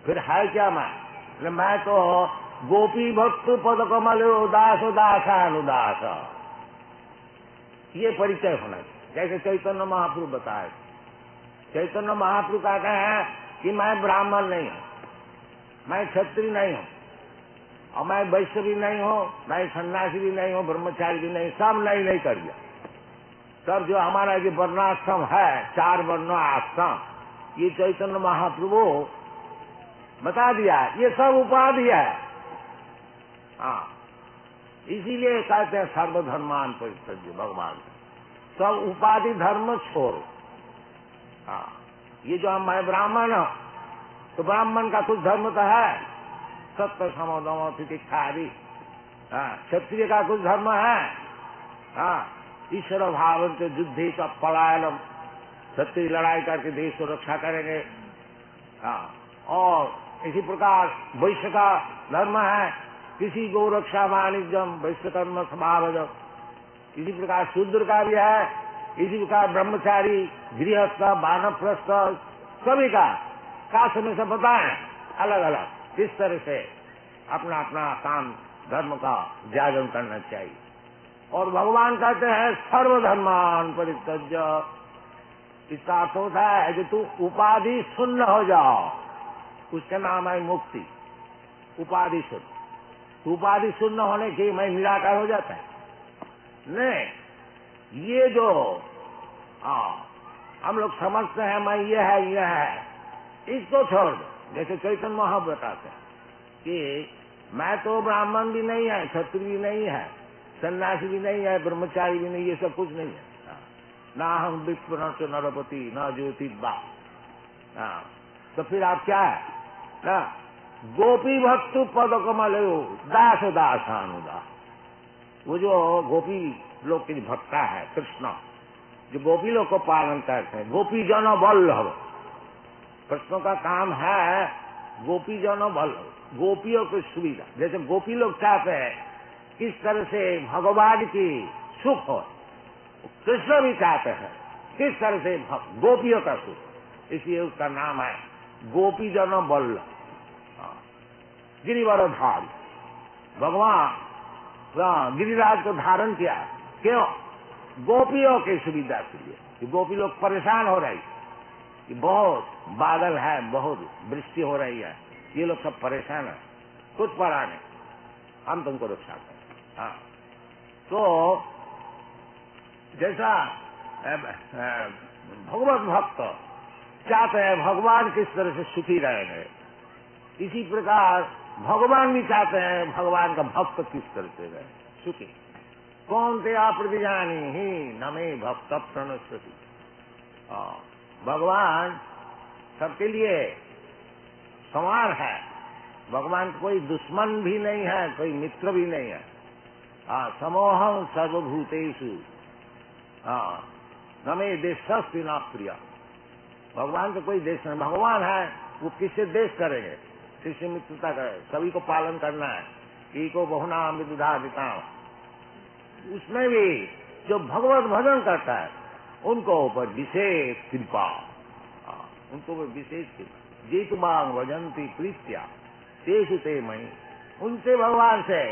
फिर है क्या मैं तो गोपी भक्त पद कमल दास दासानुदास, ये परिचय होना चाहिए। जैसे चैतन्य महाप्रभु बताए, चैतन्य महाप्रभु कहते हैं कि मैं ब्राह्मण नहीं हूं, मैं क्षत्रिय नहीं हूं, और मैं वैश्य भी नहीं हूं, मैं सन्यासी भी नहीं हूं, ब्रह्मचारी भी नहीं, सब नहीं कर दिया। सब जो हमारा जो वर्णाश्रम है, 4 वर्ण आश्रम, ये चैतन्य महाप्रभु बता दिया, ये सब उपाधि है। हाँ, इसीलिए कहते हैं सर्वधर्मान परित्यज्य भगवान, सब उपाधि धर्म छोड़ो। हाँ, ये जो मैं ब्राह्मण हूं, तो ब्राह्मण का कुछ धर्म तो है, सत्य समोदम तितिक्षा आदि। क्षत्रिय का कुछ धर्म है, ईश्वर भाव से युद्धि का पलायन, क्षत्रिय लड़ाई करके देश को रक्षा करेंगे। और इसी प्रकार वैश्य का धर्म है, किसी गो रक्षा वाणिज्यम वैश्य कर्म स्वभावजम। इसी प्रकार शूद्र का भी है, इसी प्रकार ब्रह्मचारी, गृहस्थ, वानप्रस्थ, सभी का शास्त्र से बताएं अलग अलग किस तरह से अपना अपना काम धर्म का जागरण करना चाहिए। और भगवान कहते हैं सर्वधर्मान परित्यज्य, इसका अर्थ होता है कि तू उपाधि शून्य हो जाओ, उसका नाम है मुक्ति। उपाधि शून्य, उपाधि शून्य होने के मैं निराकार हो जाता है नहीं। ये जो हम लोग समझते हैं मैं ये है, इसको छोड़ दो। जैसे चैतन्य महाप्रभु बताते हैं कि मैं तो ब्राह्मण भी नहीं है, क्षत्रिय भी नहीं है, सन्यासी भी नहीं है, ब्रह्मचारी भी नहीं, ये सब कुछ नहीं है। ना हम विप्र न नरपति न ज्योतिबा। तो फिर आप क्या है ना, गोपी भक्त पद कमल दास दासानुदास। वो जो गोपी लोग की भक्ता है कृष्ण, जो गोपी लोग को पालन करते हैं, गोपी जन वल्लभ। कृष्ण का काम है गोपी जन वल्लभ, गोपियों की सुविधा। जैसे गोपी लोग चाहते हैं किस तरह से भगवान की सुख हो, कृष्ण भी चाहते हैं किस तरह से गोपियों का सुख, इसलिए उसका नाम है गोपी जन वल्लभ। गिरिवर धारी, भगवान गिरिराज को धारण किया, क्यों? गोपियों की सुविधा के लिए। गोपी लोग परेशान हो रही, कि बहुत बादल है, बहुत वृष्टि हो रही है, ये लोग सब परेशान है, कुछ पड़ा नहीं, हम तुमको रक्षा करें। तो जैसा भगवत भक्त चाहते हैं भगवान किस तरह से सुखी रहेंगे, इसी प्रकार भगवान भी चाहते हैं भगवान का भक्त किस तरह से रहे सुखी। कौन ते प्रतिजानी ही नमे भक्त प्रणश्यति। भगवान सबके लिए समान है, भगवान कोई दुश्मन भी नहीं है, कोई मित्र भी नहीं है। समोहम सर्वभूतेषु नमे देशस्ति न प्रिय। भगवान का कोई देश नहीं, भगवान है वो किससे देश करेंगे, किससे मित्रता करे, सभी को पालन करना है। एको बहुना विदुधा दिता, उसमें भी जो भगवत भजन करता है उनको ऊपर विशेष कृपा, उनको विशेष कृपा। जीत मांग भजंती प्रीत्या तेषु ते मई, उनसे भगवान से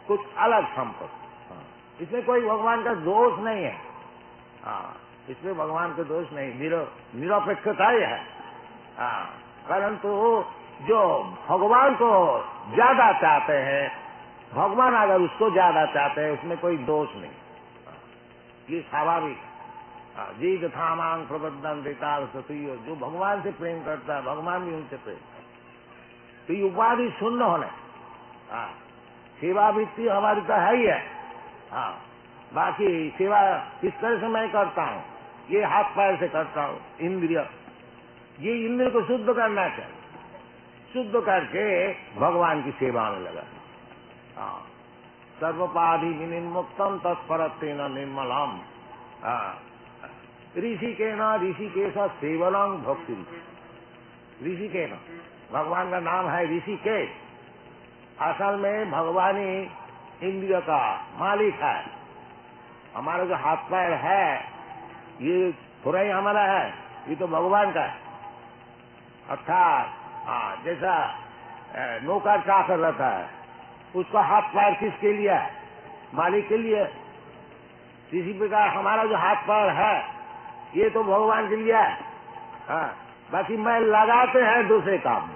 कुछ अलग संपर्क। इसमें कोई भगवान का दोष नहीं है, इसमें भगवान का दोष नहीं, निरपेक्षता ही है। परंतु जो भगवान को ज्यादा चाहते हैं, भगवान अगर उसको ज्यादा चाहते हैं, उसमें कोई दोष नहीं, ये स्वाभाविक। जीत था मांग प्रबद्धन देता, जो भगवान से प्रेम करता है भगवान भी उनसे प्रेम करता है। तो ये उपाधि शून्य होने, सेवा वृत्ति हमारी तो है ही है। बाकी सेवा किस तरह से मैं करता हूँ, ये हाथ पैर से करता हूँ, इंद्रिय, ये इंद्रिय को शुद्ध करना चाहिए, शुद्ध करके भगवान की सेवा में लगा। सर्वपाधि विनिर्मुक्तम तत्परत्वेन निर्मलम। ऋषिकेश सेवनम भक्ति। ऋषिकेश भगवान का नाम है ऋषिकेश। असल में भगवान ही इंद्रिय का मालिक है। हमारा जो हाथ पैर है ये थोड़ा ही हमारा है, ये तो भगवान का है। अर्थात जैसा नौकर चाकर रहता है, उसका हाथ पैर किसके लिए है? मालिक के लिए। इसी प्रकार हमारा जो हाथ पैर है ये तो भगवान के लिए है। बाकी मैं लगाते हैं दूसरे काम में,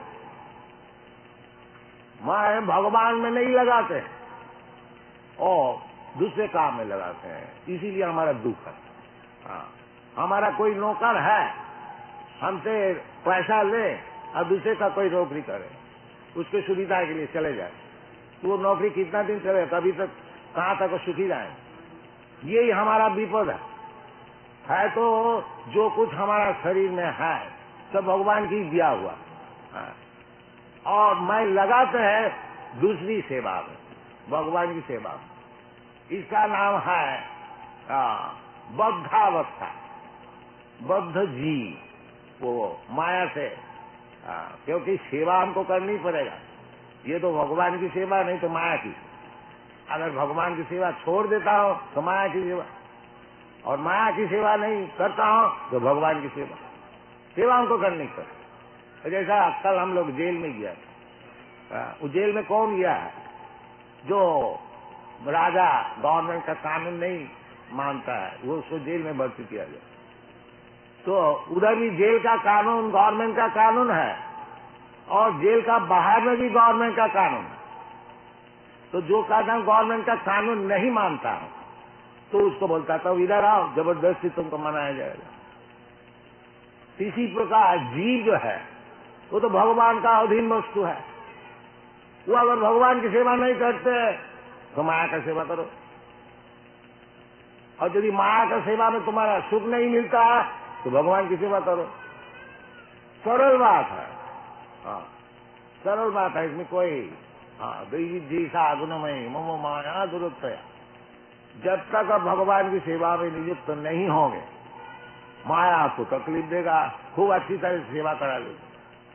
मैं भगवान में नहीं लगाते और दूसरे काम में लगाते हैं, इसीलिए हमारा दुख है। हमारा कोई नौकर है, हमसे पैसा ले और दूसरे का कोई नौकरी करे, उसके सुविधा के लिए चले जाए, तो वो नौकरी कितना दिन चले, कभी तक कहाँ तक सुखी जाए। यही हमारा विपद है। तो जो कुछ हमारा शरीर में है सब भगवान की दिया हुआ है, और मैं लगाते हैं दूसरी सेवा में, भगवान की सेवा में। इसका नाम है बद्धावस्था, बद्ध जीव, वो माया से। क्योंकि सेवा हमको करनी पड़ेगा, ये तो भगवान की सेवा नहीं तो माया की। अगर भगवान की सेवा छोड़ देता हूं तो माया की सेवा, और माया की सेवा नहीं करता हूं तो भगवान की सेवा हमको करनी पड़े। जैसा कल हम लोग जेल में गया, उस जेल में कौन गया है? जो राजा गवर्नमेंट का कानून नहीं मानता है, वो उसको जेल में भर्ती किया गया। तो उधर भी जेल का कानून गवर्नमेंट का कानून है, और जेल का बाहर में भी गवर्नमेंट का कानून है। तो जो कानून गवर्नमेंट का कानून नहीं मानता है तो उसको बोलता था इधर आओ, जबरदस्ती तुमको मनाया जाएगा। इसी प्रकार जीव जो है वो तो भगवान का अधीन वस्तु है। वो अगर भगवान की सेवा नहीं करते तो माया का सेवा करो, और यदि माया का सेवा में तुम्हारा सुख नहीं मिलता तो भगवान की सेवा करो। सरल बात है, सरल बात है, इसमें कोई दैवी सागुणमयी ममो माया दुरुत्तया। जब तक आप भगवान की सेवा में नियुक्त नहीं होंगे, माया आपको तकलीफ देगा, खूब अच्छी तरह से सेवा करा लेगी,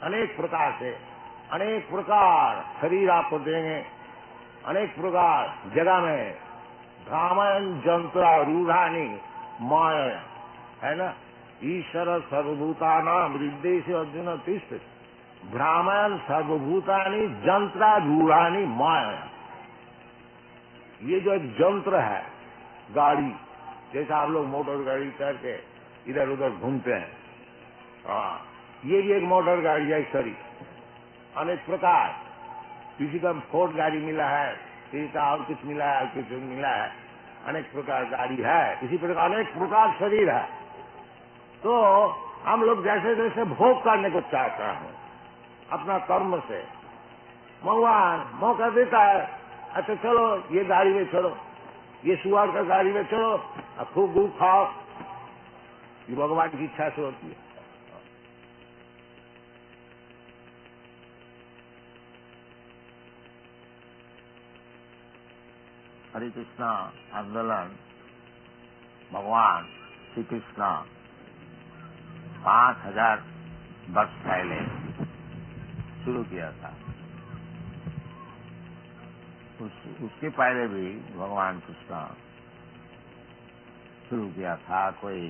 अनेक प्रकार से, अनेक प्रकार शरीर आपको देंगे, अनेक प्रकार जगह में भ्रामयन जंत्र रूढ़ानी माया, है ना। ईश्वर सर्वभूतानां हृदय से अर्जुन तिष्ठ, भ्रामयन सर्वभूतानि जंत्रा रूढ़ानी माया। ये जो एक जंत्र है, गाड़ी, जैसा आप लोग मोटर गाड़ी करके इधर उधर घूमते हैं, ये भी एक मोटर गाड़ी है। शरीर अनेक प्रकार, किसी का फोर्ड गाड़ी मिला है, किसी का और कुछ मिला है, कुछ मिला है, अनेक प्रकार गाड़ी है। इसी प्रकार अनेक प्रकार शरीर है। तो हम लोग जैसे जैसे भोग करने को चाहते हैं अपना कर्म से, भगवान मौका देता है, अच्छा चलो ये गाड़ी में चलो, ये सुअर का गाड़ी में चलो, अब खूब दूध खाओ। ये भगवान की इच्छा से होती है। हरे कृष्णा आंदोलन भगवान श्री कृष्ण 5000 वर्ष पहले शुरू किया था। उसके पहले भी भगवान कृष्ण शुरू किया था, कोई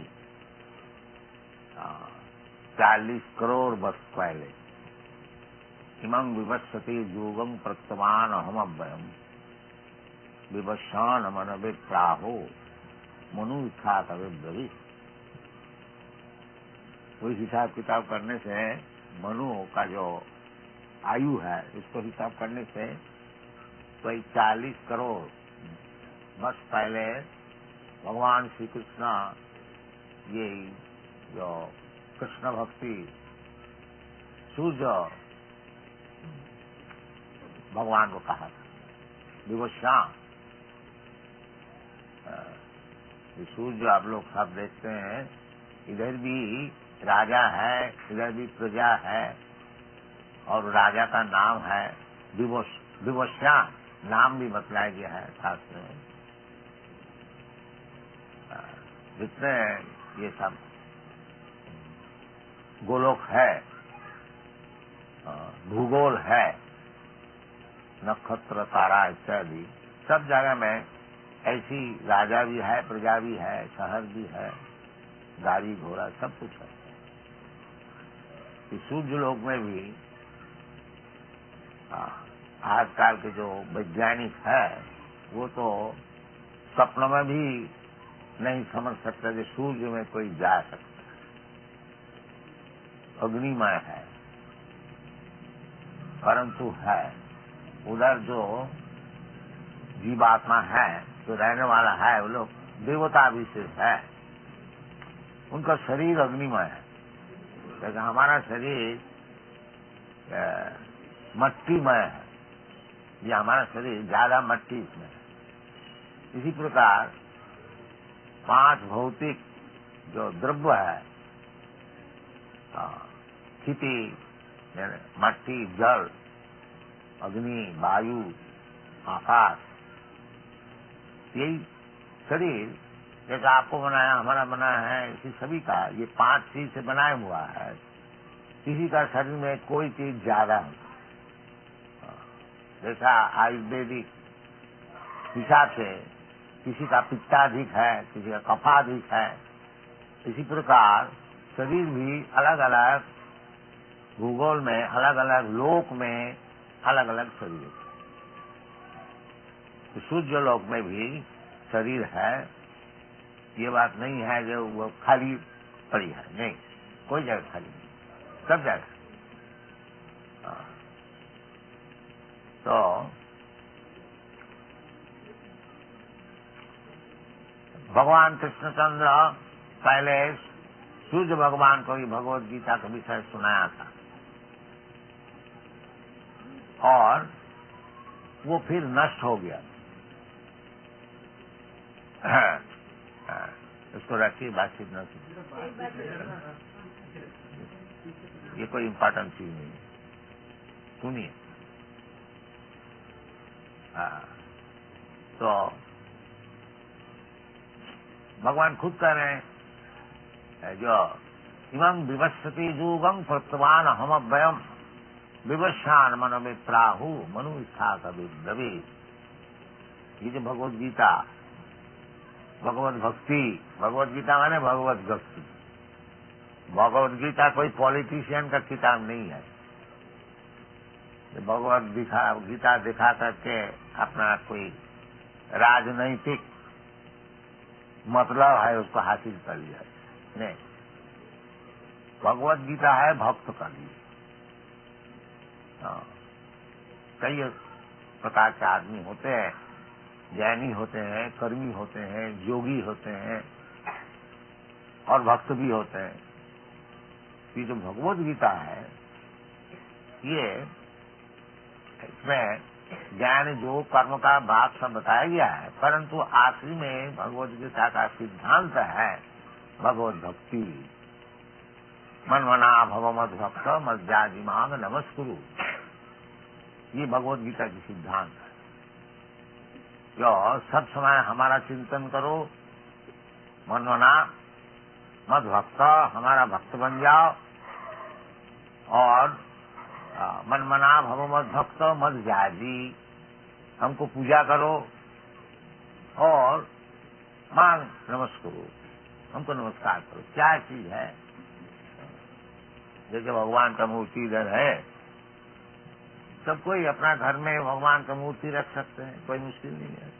40 करोड़ वर्ष पहले। इमं विवस्वति योगं प्रत्यमान अहम अव्ययम विवस्वान मन विप्राहो मनु था तवे ब्रवी। कोई हिसाब किताब करने से मनु का जो आयु है उसको हिसाब करने से कोई 40 करोड़ वर्ष पहले भगवान श्री कृष्ण ये जो कृष्ण भक्ति सूर्य भगवान को कहा था विवस्वान। सूर्य आप लोग सब देखते हैं, इधर भी राजा है, इधर भी प्रजा है, और राजा का नाम है विवस्वान, नाम भी बतलाया गया है शास्त्र में। जितने ये सब गोलोक है, भूगोल है, नक्षत्र तारा इत्यादि, सब जगह में ऐसी राजा भी है, प्रजा भी है, शहर भी है, गाड़ी घोड़ा सब कुछ है। इस सूर्य लोक में भी आजकल के जो वैज्ञानिक है वो तो सपनों में भी नहीं समझ सकते कि सूर्य में कोई जा सकता है, अग्निमय है, परंतु है। उधर जो जीवात्मा है, जो रहने वाला है, वो लोग देवता विशेष है, उनका शरीर अग्निमय है। लेकिन हमारा शरीर मट्टीमय है, ये हमारा शरीर ज्यादा मट्टी इसमें है। इसी प्रकार 5 भौतिक जो द्रव्य है, स्थिति, मट्टी, जल, अग्नि, वायु, आकाश, यही शरीर जैसा आपको बनाया, हमारा बनाया है, इसी सभी का ये 5 चीज से बनाया हुआ है। किसी का शरीर में कोई चीज ज्यादा है, जैसा आयुर्वेदिक हिसाब से किसी का पित्ताधिक है, किसी का कफाधिक है, इसी प्रकार शरीर भी अलग अलग भूगोल में, अलग अलग लोक में अलग अलग शरीर है। तो सूर्य लोक में भी शरीर है, ये बात नहीं है जो वो खाली पड़ी है, नहीं, कोई जगह खाली नहीं, सब जगह। तो भगवान कृष्णचंद्र पहले सूर्य भगवान को ही भगवत गीता का विषय सुनाया था, और वो फिर नष्ट हो गया। इसको रखिए, बातचीत न कीजिए, ये कोई इम्पोर्टेंट चीज नहीं है, सुनिए। तो भगवान खुद कह रहे हैं, जो इमं विवस्वती युगं प्रत्वान हम अव्ययम विवस्वान मन में प्राहु मनु इच्छा कभी दबे। ये जो भगवत गीता, भगवत भक्ति, भगवत गीता माने भगवत भक्ति। भगवत गीता कोई पॉलिटिशियन का किताब नहीं है। भगवत गीता दिखा करके अपना कोई राजनैतिक मतलब है उसको हासिल कर लिया, नहीं। भगवत गीता है भक्त का लिए। कई प्रकार के आदमी होते हैं, ज्ञानी होते हैं, कर्मी होते हैं, योगी होते हैं और भक्त भी होते हैं। ये जो भगवत गीता है, ये इसमें ज्ञान योग कर्म का भाग सब बताया गया है, परंतु आखिरी में भगवत गीता का सिद्धांत है भगवत भक्ति। मनमना भव मद भक्त मज्जाजिमांग नमस्कुरु, ये भगवत गीता की सिद्धांत है। जो सब समय हमारा चिंतन करो, मनमना मद भक्त, हमारा भक्त बन जाओ, और मनमना भव मद भक्त मद जाजी, हमको पूजा करो और मांग नमस्कुरु, हमको नमस्कार करो। क्या चीज है? जैसे भगवान का मूर्ति इधर है, सब कोई अपना घर में भगवान का मूर्ति रख सकते हैं, कोई मुश्किल नहीं है।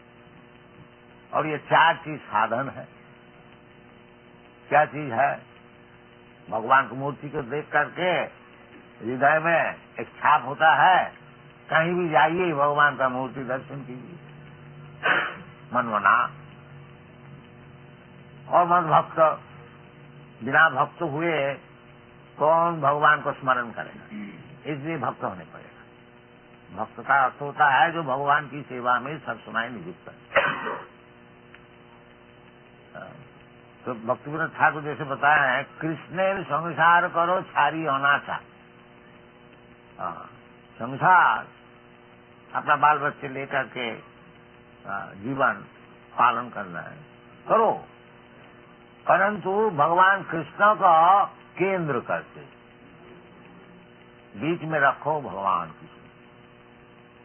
और ये 4 चीज साधन है। क्या चीज है? भगवान की मूर्ति को देख करके हृदय में एक छाप होता है, कहीं भी जाइए भगवान का मूर्ति दर्शन कीजिए, मनमना। और मद भक्त, बिना भक्त हुए कौन भगवान को स्मरण करेगा? इसलिए भक्त होने पड़ेगा। भक्त का अर्थ होता है जो भगवान की सेवा में सब समय नियुक्त है। तो भक्तिविनोद ठाकुर जैसे बताया है, कृष्ण संसार करो छारी अनाचा। संसार अपना बाल बच्चे लेकर के जीवन पालन करना है, करो, परंतु भगवान कृष्ण का केंद्र करके बीच में रखो भगवान कृष्ण।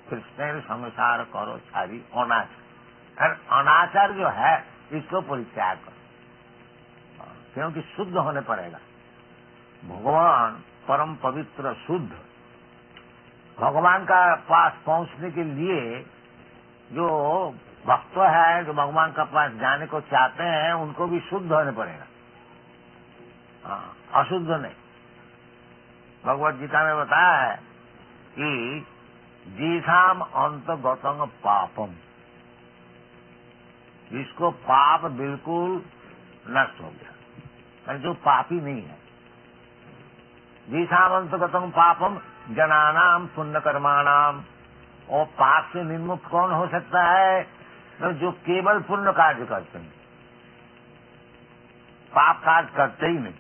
कृष्ण संसार करो छारी अनाचार। अनाचार जो है इसको परित्याग करो, क्योंकि शुद्ध होने पड़ेगा। भगवान परम पवित्र शुद्ध, भगवान का पास पहुंचने के लिए जो भक्त है, जो भगवान का पास जाने को चाहते हैं, उनको भी शुद्ध होने पड़ेगा। हाँ, अशुद्ध नहीं। भगवत गीता में बताया है कि जीसाम अंतगतंग पापम, जिसको पाप बिल्कुल नष्ट हो गया, जो पापी नहीं है। जीसाम अंतगतंग पापम जनानाम पुण्य कर्माणाम। और पाप से निर्मुक्त कौन हो सकता है? तो जो केवल पुण्य कार्य करते हैं, पाप कार्य करते ही नहीं,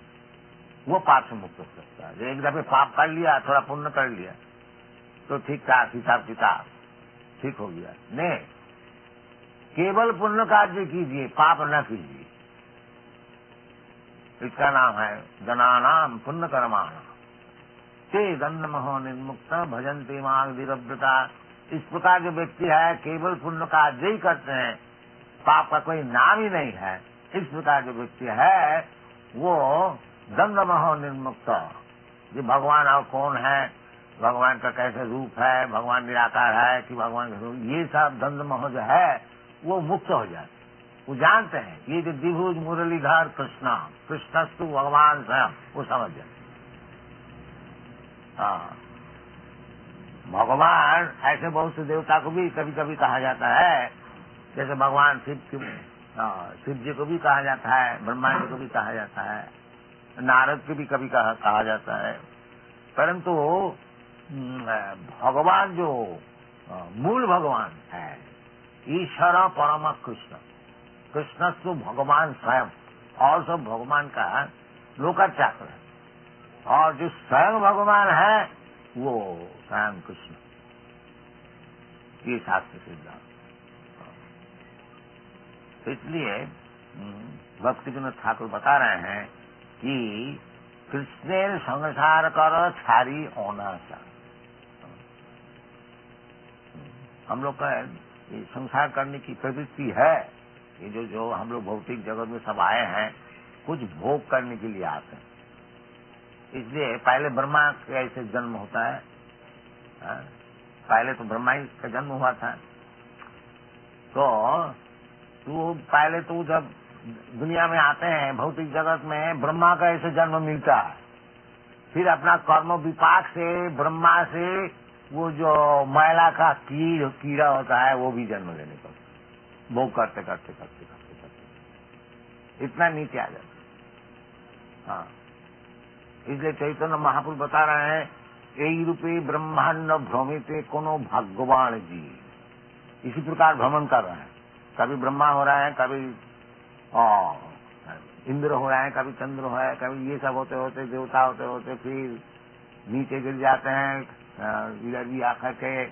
वो पाप से मुक्त हो सकता है। एक दफे पाप कर लिया, थोड़ा पुण्य कर लिया तो ठीक ठाक हिसाब किताब ठीक हो गया। नहीं, केवल पुण्य कार्य कीजिए, पाप न कीजिए। इसका नाम है जनानाम पुण्य कर्माणाम ते दंडमहो निर्मुक्त भजन्ते मां विरव्रता। इस प्रकार जो व्यक्ति है केवल पुण्य कार्य ही करते हैं, पाप का कोई नाम ही नहीं है, इस प्रकार जो व्यक्ति है वो दंडमहो निर्मुक्त। जो भगवान और कौन है, भगवान का कैसे रूप है, भगवान निराकार है कि भगवान का रूप, ये सब दंडमोह जो है वो मुक्त हो जाते। वो जानते हैं ये जो द्विभुज मुरलीधर कृष्णस्तु भगवान स्वयं, वो समझ जाते। हाँ, भगवान ऐसे बहुत से देवता को भी कभी कभी कहा जाता है, जैसे भगवान शिव जी को भी कहा जाता है, ब्रह्मा जी को भी कहा जाता है, नारद को भी कभी कहा जाता है। परंतु भगवान जो मूल भगवान है, ईश्वर परम कृष्णस्तु भगवान स्वयं, और सब भगवान का लोकाचार्य है। और जो स्वयं भगवान है वो स्वयं कृष्ण, ये शास्त्र सिद्धांत। इसलिए भक्ति विनोद ठाकुर बता रहे हैं कि कृष्ण संसार कर छारी होना चाहिए। हम लोग का ये संसार करने की प्रवृत्ति है। ये जो हम लोग भौतिक जगत में सब आए हैं, कुछ भोग करने के लिए आते हैं। इसलिए पहले ब्रह्मा का ऐसे जन्म होता है, पहले तो ब्रह्मा ही का जन्म हुआ था। तो पहले तो जब दुनिया में आते हैं भौतिक जगत में, ब्रह्मा का ऐसे जन्म मिलता है। फिर अपना कर्म विपाक से ब्रह्मा से वो जो मैला का कीड़ा होता है वो भी जन्म लेने को, भोग करते करते करते करते करते इतना नीचे आ जाता। हाँ, इसलिए चैतन्य महापुरुष बता रहे हैं, यही रूपे ब्रह्मांड भ्रमिते कोनो भगवान जी। इसी प्रकार भ्रमण कर रहे हैं, कभी ब्रह्मा हो रहा है, कभी इंद्र हो रहा है, कभी चंद्र हो रहा है, कभी ये सब होते होते देवता होते होते फिर नीचे गिर जाते हैं, इधर भी आकर के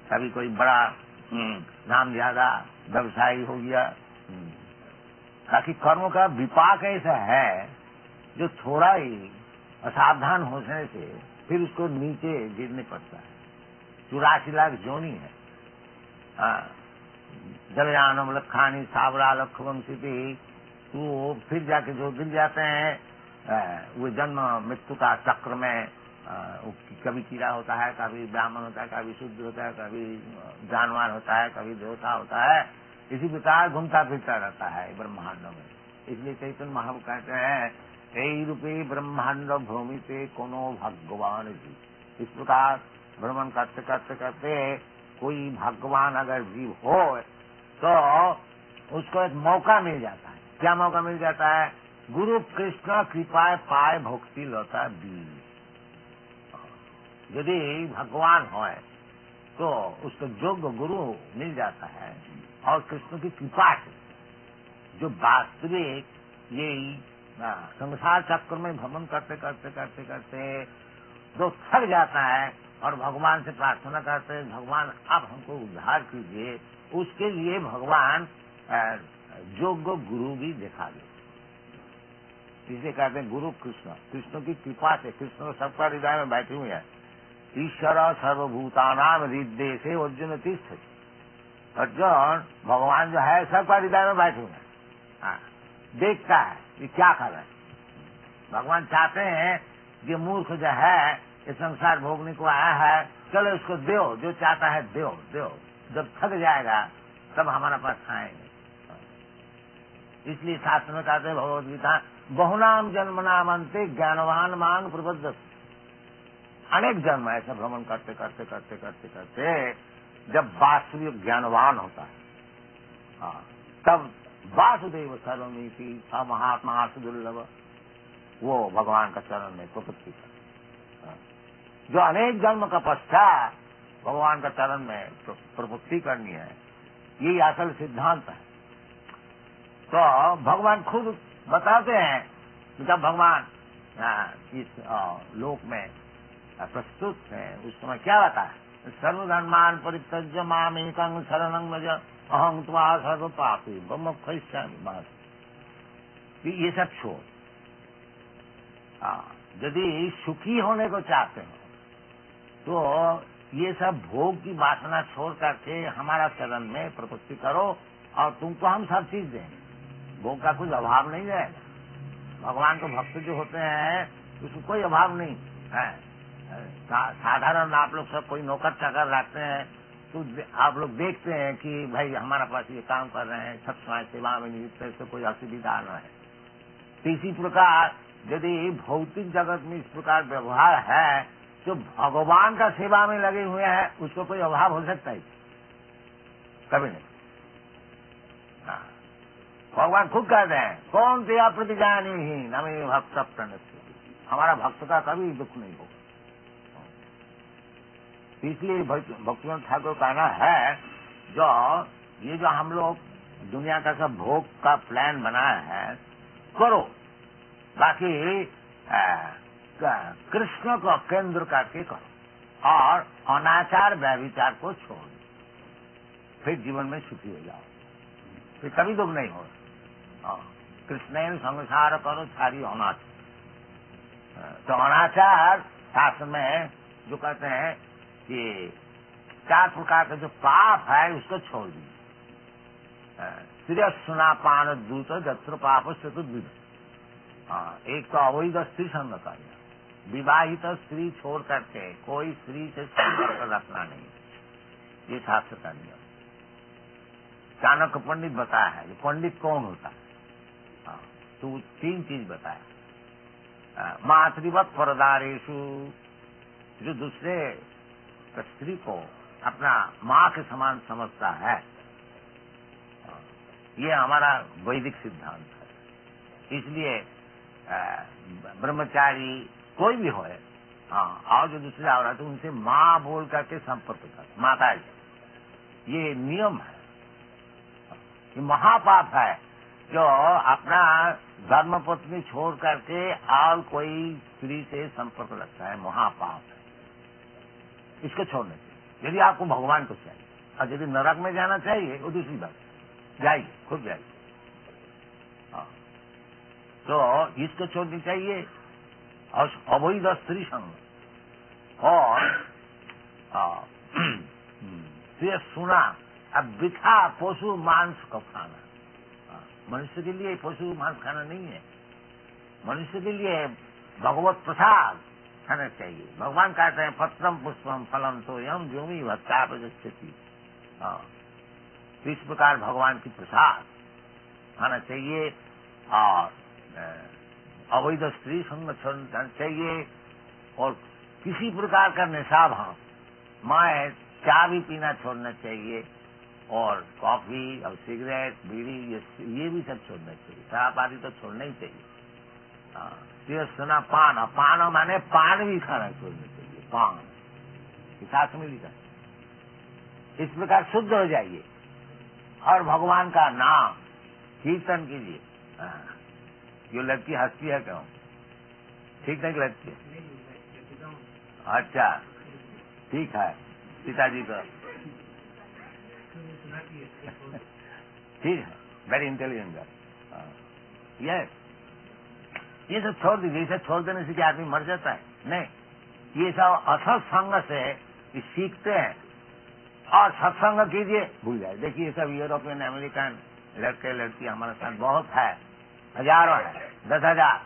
कभी कोई बड़ा नाम ज्यादा व्यवसायी हो गया। ताकि कर्मों का विपाक ऐसा है जो थोड़ा ही असावधान होने से फिर उसको नीचे गिरने पड़ता है। 84 लाख जोनी है। जलयानम लखानी सावरा लखवंशी, तो फिर जाके जो गिर जाते हैं वो जन्म मृत्यु का चक्र में, कभी कीड़ा होता है, कभी ब्राह्मण होता है, कभी शुद्ध होता है, कभी जानवर होता है, कभी देवता होता है। इसी प्रकार घूमता फिरता रहता है ब्रह्मांड में। इसलिए चैतन्य महाप्रभु कहते हैं, यही रूपे ब्रह्मांड भ्रमिते कोनो भगवान जी। इस प्रकार भ्रमण करते करते करते कोई भगवान अगर जीव हो तो उसको एक मौका मिल जाता है। क्या मौका मिल जाता है? गुरु कृष्ण कृपा पाए भक्ति लौटा बीज। यदि भगवान हो तो उसको योग्य गुरु मिल जाता है, और कृष्ण की कृपा से जो वास्तविक यही संसार चक्र में भ्रमण करते करते करते करते जो थक जाता है और भगवान से प्रार्थना करते हैं, भगवान आप हमको उद्धार कीजिए, उसके लिए भगवान योग्य गुरु भी दिखा दे। इसे कहते हैं गुरु कृष्ण की कृपा से। कृष्ण सबका हृदय में बैठे हुए हैं। ईश्वर सर्वभूतानाम हृदय से अर्जुन तीर्थ। अर्जुन भगवान जो है सबका हृदय में बैठे हुए हैं, देखता है कि क्या कर रहे हैं। भगवान चाहते हैं कि मूर्ख जो है ये संसार भोगने को आया है, चलो इसको दो, जो चाहता है दो दो, जब थक जाएगा तब हमारा पास आएंगे। इसलिए शास्त्र में कहते हैं भगवद गीता, बहुनाम जन्मनाम अंते ज्ञानवान मांग प्रबद्ध। अनेक जन्म ऐसा भ्रमण करते करते करते करते करते जब वास्तविक ज्ञानवान होता है, तब वासुदेव सर्वमिति स महात्मा सुदुर्लभ, वो भगवान का चरण में प्रपत्ति कर। जो अनेक जन्म का पश्चात भगवान का चरण में प्रपत्ति करनी है, यही असल सिद्धांत है। तो भगवान खुद बताते हैं कि जब भगवान इस लोक में प्रस्तुत है उस समय क्या बताया, सर्वधर्मान परित्यज्य मामेकं शरणं व्रज अहं त्वा सर्व पापी मोक्षयिष्यामि मा। ये सब छोड़, यदि सुखी होने को चाहते हो तो ये सब भोग की वासना छोड़ करके हमारा चरण में प्रपत्ति करो और तुमको हम सब चीज देंगे। भोग का कुछ अभाव नहीं रहेगा। भगवान को भक्त जो होते हैं उसको कोई अभाव नहीं है। साधारण आप लोग सब कोई नौकर चाकर रखते हैं तो आप लोग देखते हैं कि भाई हमारा पास ये काम कर रहे हैं, सब समय सेवा में नियुक्त है, इससे कोई असुविधा न है। तो इसी प्रकार यदि भौतिक जगत में इस प्रकार व्यवहार है तो भगवान का सेवा में लगे हुए हैं, उसको कोई अभाव हो सकता है? कभी नहीं। भगवान खुद कहते हैं, कौन तेरा प्रतिजानी ही नमे भक्त प्रणस्य, हमारा भक्त का कभी दुख नहीं होगा। इसलिए भक्तिवंत ठाकुर कहना है, जो हम लोग दुनिया का सब भोग का प्लान बनाया है करो, बाकी कृष्ण को केंद्र करके करो और अनाचार व्यभिचार को छोड़ दो, फिर जीवन में सुखी हो जाओ, फिर कभी दुख नहीं हो। कृष्ण संसार करो सारी अनाचार। तो अनाचार शास्त्र में जो कहते हैं कि 4 प्रकार का जो पाप है उसको छोड़ दीजिए। श्रेय सुना पान दूत जत्र पाप चतुर्विध। एक तो अवैध स्त्री संग कार्य, विवाहित स्त्री छोड़ करके कोई स्त्री से संपर्क रखना नहीं, ये शास्त्र का नियम। चाणक्य पंडित बताया है कि पंडित कौन होता है, तो 3 चीज बताया। मातृवत परदारेशु, जो दूसरे स्त्री को अपना माँ के समान समझता है, ये हमारा वैदिक सिद्धांत है। इसलिए ब्रह्मचारी कोई भी हो, और जो दूसरे औरत है उनसे माँ बोल करके संपर्क कर, माता जी, ये नियम है। ये महापाप है जो अपना धर्म पत्नी छोड़ करके और कोई स्त्री से संपर्क रखता है, महापाप है। इसको छोड़ने चाहिए यदि आपको भगवान को चाहिए। और यदि नरक में जाना चाहिए वो दूसरी बात, जाइए, खुद जाइए। तो इसको छोड़नी चाहिए। और अवैध स्त्री संग और ये सुना, अब बिठा पशु मांस को खाना। मनुष्य के लिए पशु मांस खाना नहीं है, मनुष्य के लिए भगवत प्रसाद खाना चाहिए। भगवान कहते हैं पत्रम पुष्पम फलम तो यम व्योमी भक्ता प्रगच्छति। इस प्रकार भगवान की प्रसाद खाना चाहिए और अवैध स्त्री संग छोड़ना चाहिए। और किसी प्रकार का नशा भाव, मैं चाय भी पीना छोड़ना चाहिए और कॉफी और सिगरेट बीड़ी ये भी सब छोड़ना चाहिए। शराब आदि तो छोड़ना ही चाहिए। सुना पान, और पान माने पान भी खाना छोड़ना चाहिए। पान साथ में लिखा, इस प्रकार शुद्ध हो जाइए और भगवान का नाम कीर्तन कीजिए। ये लड़की हंसती है क्यों? ठीक नहीं लगती है? अच्छा ठीक है, पिताजी को ठीक है, वेरी इंटेलिजेंट गर्ल। ये सब छोड़ दीजिए। ये सब छोड़ देने से क्या आदमी मर जाता है? नहीं, ये सब असत संग से सीखते हैं और सत्संग कीजिए, भूल जाए। देखिए ये सब यूरोपियन अमेरिकन लड़के लड़की हमारे साथ बहुत है, हजारों है, 10,000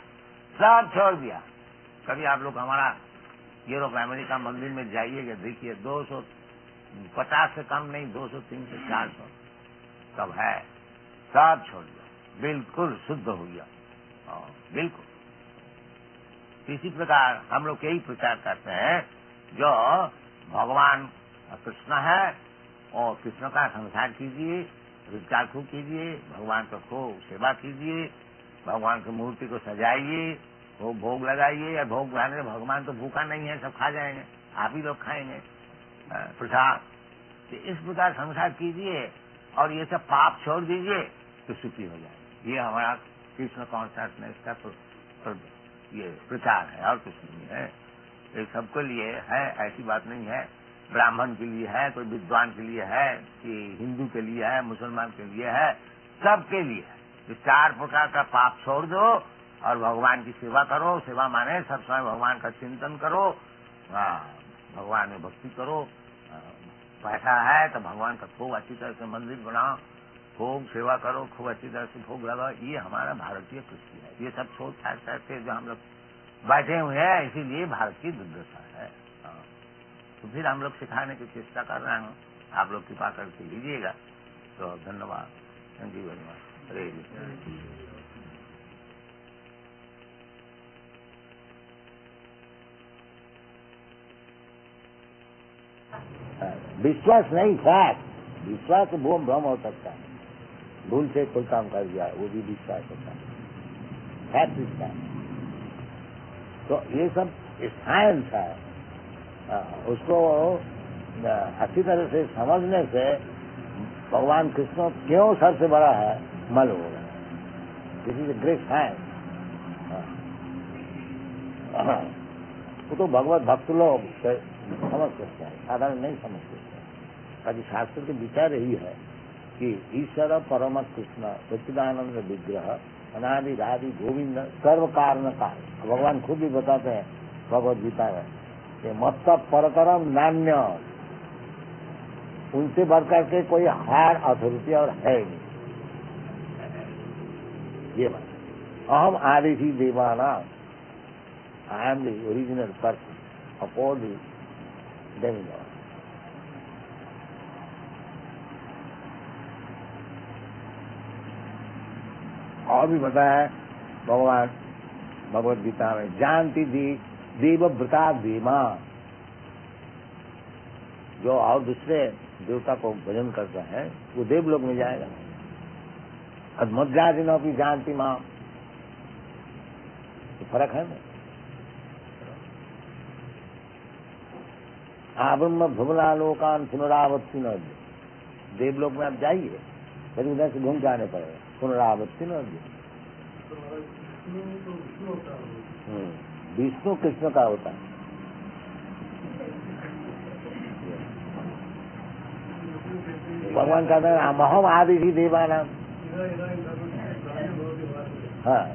सब छोड़ दिया। कभी आप लोग हमारा यूरोप अमेरिका मंदिर में जाइएगा, देखिए 250 से कम नहीं, 200, 300, 400 सब है, सब छोड़ दिया, बिल्कुल शुद्ध हो गया। बिल्कुल इसी प्रकार हम लोग यही प्रचार करते हैं, जो भगवान कृष्ण है और कृष्ण का संसार कीजिए, विचार खूब कीजिए, भगवान का खूब सेवा कीजिए, भगवान की मूर्ति को सजाइए, वो भोग लगाइए। और भोग लगाने से भगवान तो भूखा नहीं है, सब खा जाएंगे, आप ही लोग खाएंगे प्रसाद। तो इस प्रकार संसार कीजिए और ये सब पाप छोड़ दीजिए तो सुखी हो जाए। ये हमारा कृष्ण कॉन्शसनेस का ये प्रचार है और कुछ नहीं है। ये सबके लिए है, ऐसी बात नहीं है। ब्राह्मण के लिए है, कोई विद्वान के लिए है, कि हिंदू के लिए है, मुसलमान के लिए है, सबके लिए है। ये 4 प्रकार का पाप छोड़ दो और भगवान की सेवा करो। सेवा माने सब समय भगवान का चिंतन करो, भगवान में भक्ति करो। पैसा है तो भगवान का खूब अच्छी तरह से मंदिर बनाओ, खूब सेवा करो, खूब अच्छी तरह से भोग लगाओ। ये हमारा भारतीय कृषि है। ये सब छोड़ छाड़ करके जो हम लोग बैठे हुए हैं, इसीलिए भारत की दुर्दशा है। तो फिर हम लोग सिखाने की चेष्टा कर रहे हैं, आप लोग कृपा करके लीजिएगा। तो धन्यवाद, थैंक यू वेरी मच। हरे कृष्ण। विश्वास नहीं, फैक्ट। विश्वास तो भूम भ्रम हो सकता है, भूल से कोई काम कर दिया, वो भी विश्वास होता है। फैक्ट इसका, तो ये सब साइंस है। उसको अच्छी तरह से समझने से भगवान कृष्ण क्यों सबसे बड़ा है मालूम होगा। This is a great science. वो तो भगवत भक्त लोग समझ सकते हैं, साधारण नहीं समझ सकते। अभी शास्त्र के विचार यही है कि ईश्वर परम कृष्ण सच्चिदानंद विग्रह अनादि आदि गोविंद सर्व कारण काल। भगवान खुद भी बताते हैं भगवत गीता में कि मत्त परकरम नान्य, उनसे बढ़कर के कोई हायर अथॉरिटी और है नहीं। ये बात, अहम आदि ही देवाना, I am the original person of all the demigod. और भी बताया है भगवान भगवत गीता में, जानती देवव्रता देमा, जो और दूसरे देवता को भजन करता है वो देवलोक में जाएगा। मध्यादिनों की जानती माँ, तो फर्क है ना। आब्रह्म भुवनालोकान पुनरावृत्ति न, देवलोक में आप जाइए, फिर उधर से घूम जाने पड़ेगा, पुनरावृत्ति न। विष्णु कृष्ण का होता है। भगवान कहते हैं अहम आदि ही देवाना। हाँ,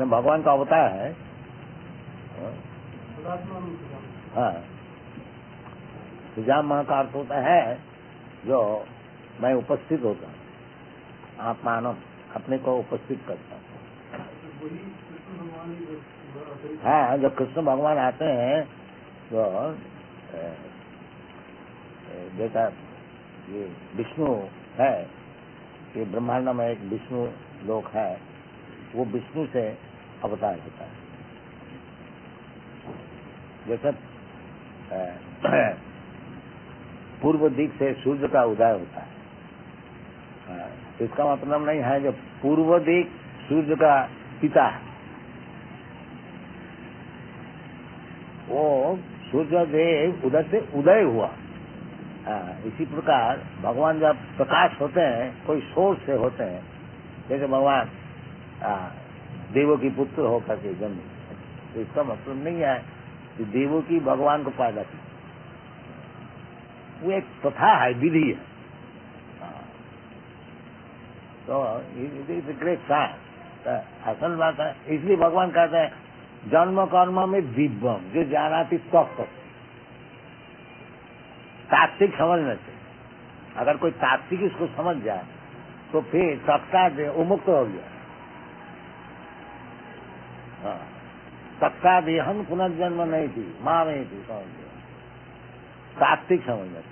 भगवान का अवतार है। हाँ, सुजाम माँ का अर्थ होता है जो मैं उपस्थित होता हूँ, आप मानव अपने को उपस्थित करता हूँ। हाँ, जब कृष्ण भगवान आते हैं तो जैसा ये विष्णु है, ये ब्रह्मांड में एक विष्णु लोक है, वो विष्णु से अवतार होता है। जैसे पूर्व दिक से सूर्य का उदय होता है, इसका मतलब नहीं है जो पूर्व दिक सूर्य का पिता है, वो सूर्य देव उधर से उदय हुआ। इसी प्रकार भगवान जब प्रकाश होते हैं कोई सोर्स से होते हैं, जैसे भगवान देवों की पुत्र होकर के जन्म, तो इसका मतलब नहीं है कि देवों की भगवान को पैदा की, वो एक प्रथा है, विधि है। तो इट इज ग्रेट साइंस, असल बात है। इसलिए भगवान कहते हैं जन्म कर्म में दिव्यम, जो जानाति तत्व, तात्विक समझने से अगर कोई तात्विक इसको समझ जाए तो फिर सबका वो मुक्त हो गया। हाँ, सबका देहन पुनर्जन्म नहीं थी, माँ नहीं थी, समझ गया। तात्विक समझ जाते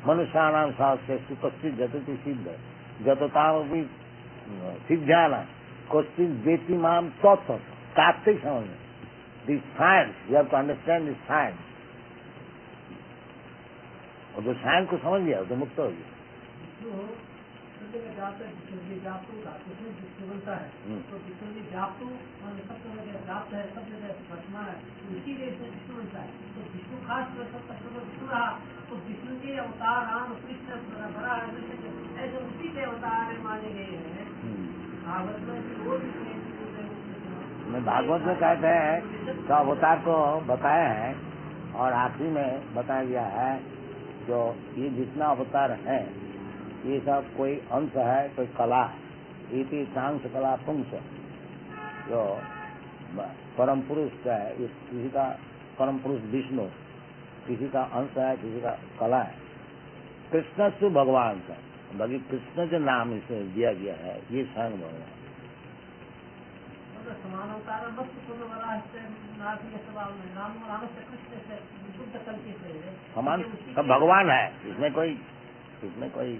मनुष्याणाम शास्त्र सुपस्थित जतति सिद्ध जतताम भी सिद्ध्याना क्वेश्चन वेति माम तत्व। तात्विक समझ this science, you have to understand this science. और जो साइंस को समझ गया वो तो मुक्त हो गया। बनता है तो विष्णु जी जापू और सब जगह जाप है, सब जगह वर्तमान है, उसी देश में विष्णु बनता है। तो विष्णु खास सब तक विष्णु रहा तो विष्णु के अवतार राम कृष्ण बड़ा है, ऐसे उसी के अवतार माने गए हैं। भागवत में वो भी भागवत में कहते हैं तो अवतार को बताया है और आखिरी में बताया गया है जो ये जितना अवतार है ये सब कोई अंश है, कोई कला है। इति सांस कला पुंस, जो परम पुरुष का है, इस किसी का परम पुरुष विष्णु, किसी का अंश है, किसी का कला है। कृष्ण से भगवान का बाकी कृष्ण के नाम इसे दिया गया है, ये स्वयं भगवान। समान अवतार समान सब भगवान है, इसमें कोई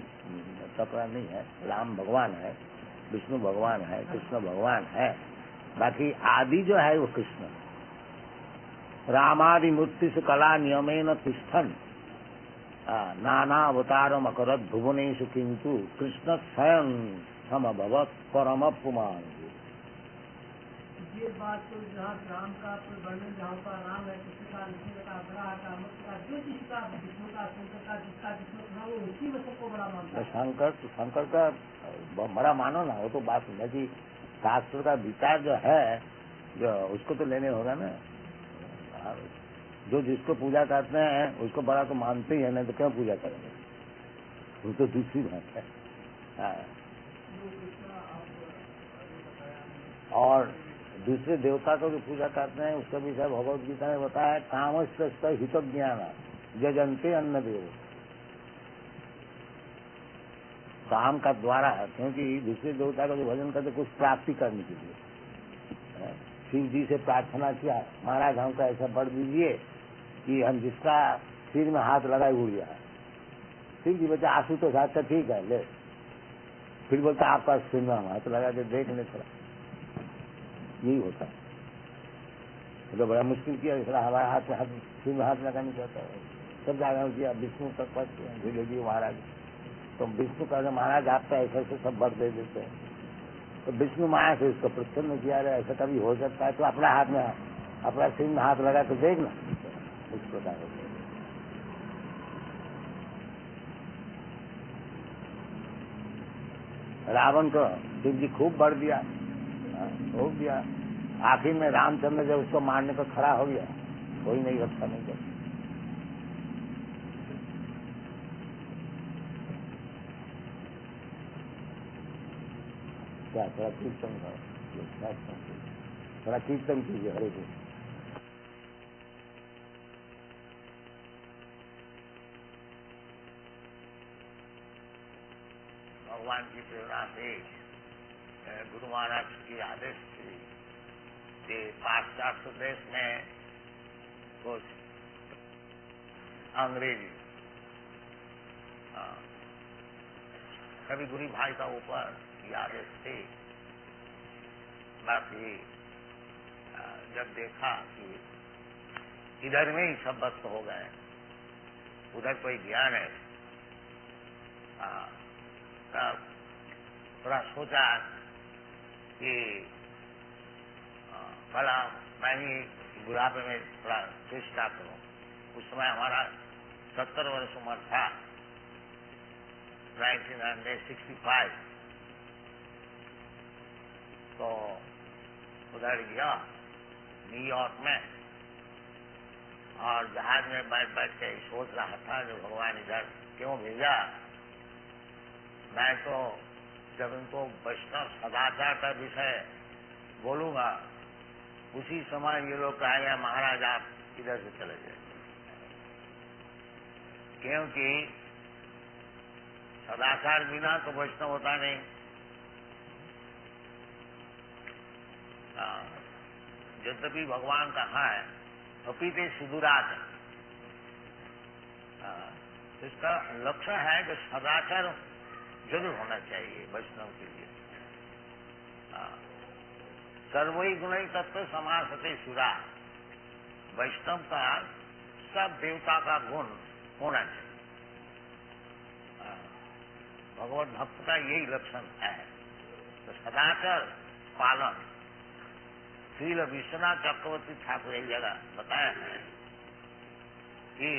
टकरा नहीं है। राम भगवान है, विष्णु भगवान है, कृष्ण भगवान है, बाकी आदि जो है वो कृष्ण। रामादि मूर्ति से कला नियमेन तिष्ठन नाना अवतारम अकरत भुवनेषु किंतु कृष्ण स्वयं समभवत परम पुमान। ये बात तो जहाँ राम का वर्णन जहाँ पर राम है, कृष्ण का, विष्णु का, वराह का, मत्स्य का, जो जिसका विष्णु का, शंकर का, जिसका विष्णु था वो उसी में सबको बड़ा मानता है। शंकर का बड़ा मानो ना, वो तो बात है कि शास्त्र का विचार जो है जो उसको तो लेने होगा ना। जो जिसको पूजा करते हैं उसको बड़ा तो मानते ही है, नहीं तो क्यों पूजा करेंगे, वो तो दूसरी बात है। और दूसरे देवता को जो पूजा करते हैं उसका भी सब भगवत गीता में बताया है, कामस्य हित ज्ञान जजंते अन्न देव। काम का द्वारा है, क्योंकि दूसरे देवता का जो भजन करते कुछ प्राप्ति करने के लिए। शिव जी से प्रार्थना किया, महाराज हमको ऐसा बढ़ दीजिए कि हम जिसका सिर में हाथ लगाए उड़ गया। शिव जी बच्चा आंसू तो साथ ठीक है ले, फिर बोलता आपका सिर में हाथ लगा के देख ले थोड़ा, यही होता है। तो बड़ा मुश्किल किया, इसलिए हमारा हाथ में सिर में हाथ लगाने चाहता है। सब जागरण किया, विष्णु तक पहुंचे धीरे धीरे महाराज। तो विष्णु कहते महाराज आपका ऐसे ऐसे सब वर दे देते हैं। तो विष्णु माया से उसको प्रसन्न किया रहे, ऐसा कभी हो सकता है तो अपना हाथ में अपना सिर में हाथ लगा के देखना, इस प्रकार होता है। रावण को शिव जी खूब बढ़ दिया, हो गया। आखिर में रामचंद्र जब उसको मारने को खड़ा हो गया, कोई नहीं रक्षा नहीं कर। क्या थोड़ा कीर्तन करो, थोड़ा कीर्तन कीजिए, हरे कृष्ण। भगवान की प्रेरणा से गुरु महाराज की आदेश थी कि पाश्चात्य देश में कुछ अंग्रेजी कभी गुरु भाई का ऊपर की आदेश थी। बाकी जब देखा कि इधर में ही सब वस्त हो गए, उधर कोई ज्ञान है, तब थोड़ा सोचा कि भला मैं भी बुढ़ापे में थोड़ा चेष्टा करूं। उस समय हमारा 70 वर्ष उम्र था, 1965। तो उधर गया न्यूयॉर्क में, और जहाज में बैठ बैठ के सोच रहा था जो भगवान इधर क्यों भेजा। मैं तो जब इनको वैष्णव सदाचार का विषय बोलूंगा उसी समय ये लोग कहेंगे महाराज आप इधर से चले जाए, क्योंकि सदाचार बिना तो वैष्णव होता नहीं। यद्यपि भगवान कहा है अपीते सुदुराचार, इसका लक्ष्य है कि सदाचार जरूर होना चाहिए वैष्णव के लिए। सर्वई गुणई तत्व समासते सुरा, वैष्णव का सब देवता का गुण होना चाहिए। भगवत भक्त का यही लक्षण है। तो सदाचार पालन श्रील विश्वनाथ चक्रवर्ती ठाकुर एक जगह बताया है कि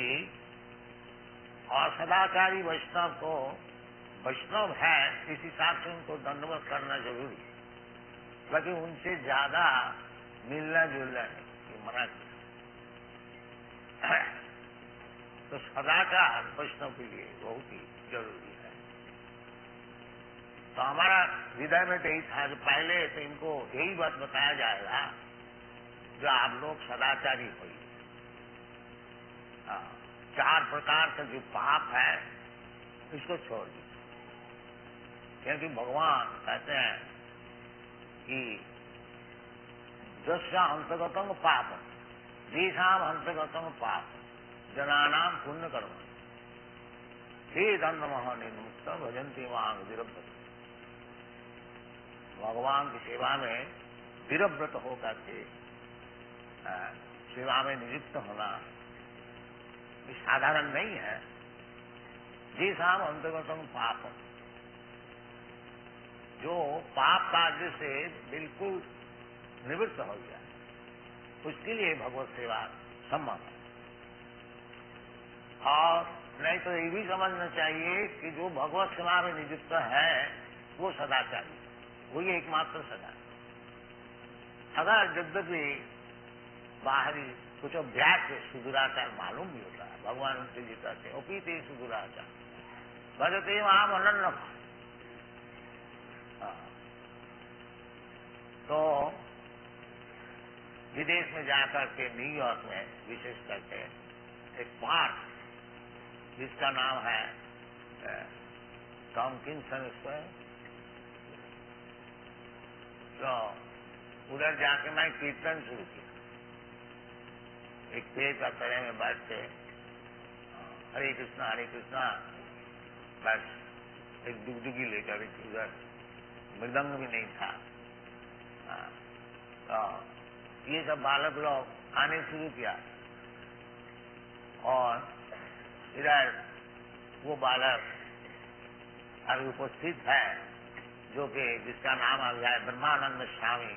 असदाचारी वैष्णव को, वैष्णव है इस हिसाब से उनको दंडवत करना जरूरी, बाकी उनसे ज्यादा मिलना जुलना नहीं, ये मना किया। तो सदाचार वैष्णव के लिए बहुत ही जरूरी है। तो हमारा हृदय में यही था कि पहले तो इनको यही बात बताया जाएगा जो आप लोग सदाचारी होइए। 4 प्रकार का जो पाप है इसको छोड़ दीजिए, क्योंकि भगवान कहते हैं कि दस्या अंतर्गतम पाप, देशाम अंतर्गतम पाप, जनानाम पुण्य कर्म, हे दंड महानिर्मुक्त भजंती वांग विरब्रत। भगवान की सेवा में विरव्रत होकर के सेवा में नियुक्त होना साधारण नहीं है। देशाम अंतर्गतम पाप, जो पाप कार्य से बिल्कुल निवृत्त हो गया, उसके लिए भगवत सेवा सम्मत है। और नहीं तो ये भी समझना चाहिए कि जो भगवत सेवा में नियुक्त है वो सदाचारी, वही एकमात्र सदा। अगर यद्यपि बाहरी कुछ अभ्यास से सुदुराचार मालूम भी होता है, भगवान उनसे जी कहते अपीते सुदुराचार भजते वहां अनन्न। तो विदेश में जाकर के न्यूयॉर्क में विशेष करके एक पार्क जिसका नाम है टॉमकिंसन स्क्वायर, तो उधर जाके मैं कीर्तन शुरू किया। एक पेड़ का तले में बैठ के हरे कृष्णा बस एक डुगडुगी लेकर उधर, मृदंग भी नहीं था। तो ये सब बालक लोग आने शुरू किया और इधर वो बालक अभी उपस्थित है जो कि जिसका नाम आ गया है ब्रह्मानंद स्वामी।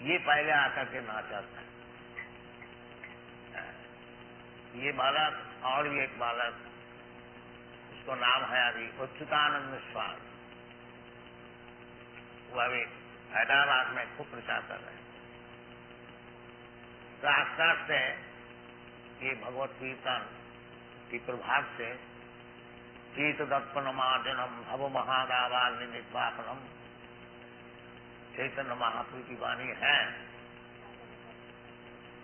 ये पहले आकर के नाचा था। ये बालक और भी एक बालक, उसको नाम है अभी अच्युतानंद स्वामी, वो अभी हैदराबाद में खूब प्रचार कर रहे हैं। तो आस्ते आस्ते ये भगवत कीर्तन की प्रभाव से कीर्त दर्पणमार्जनम भव महादावाल निवापनम चैतन्य महाप्रभु की वाणी है।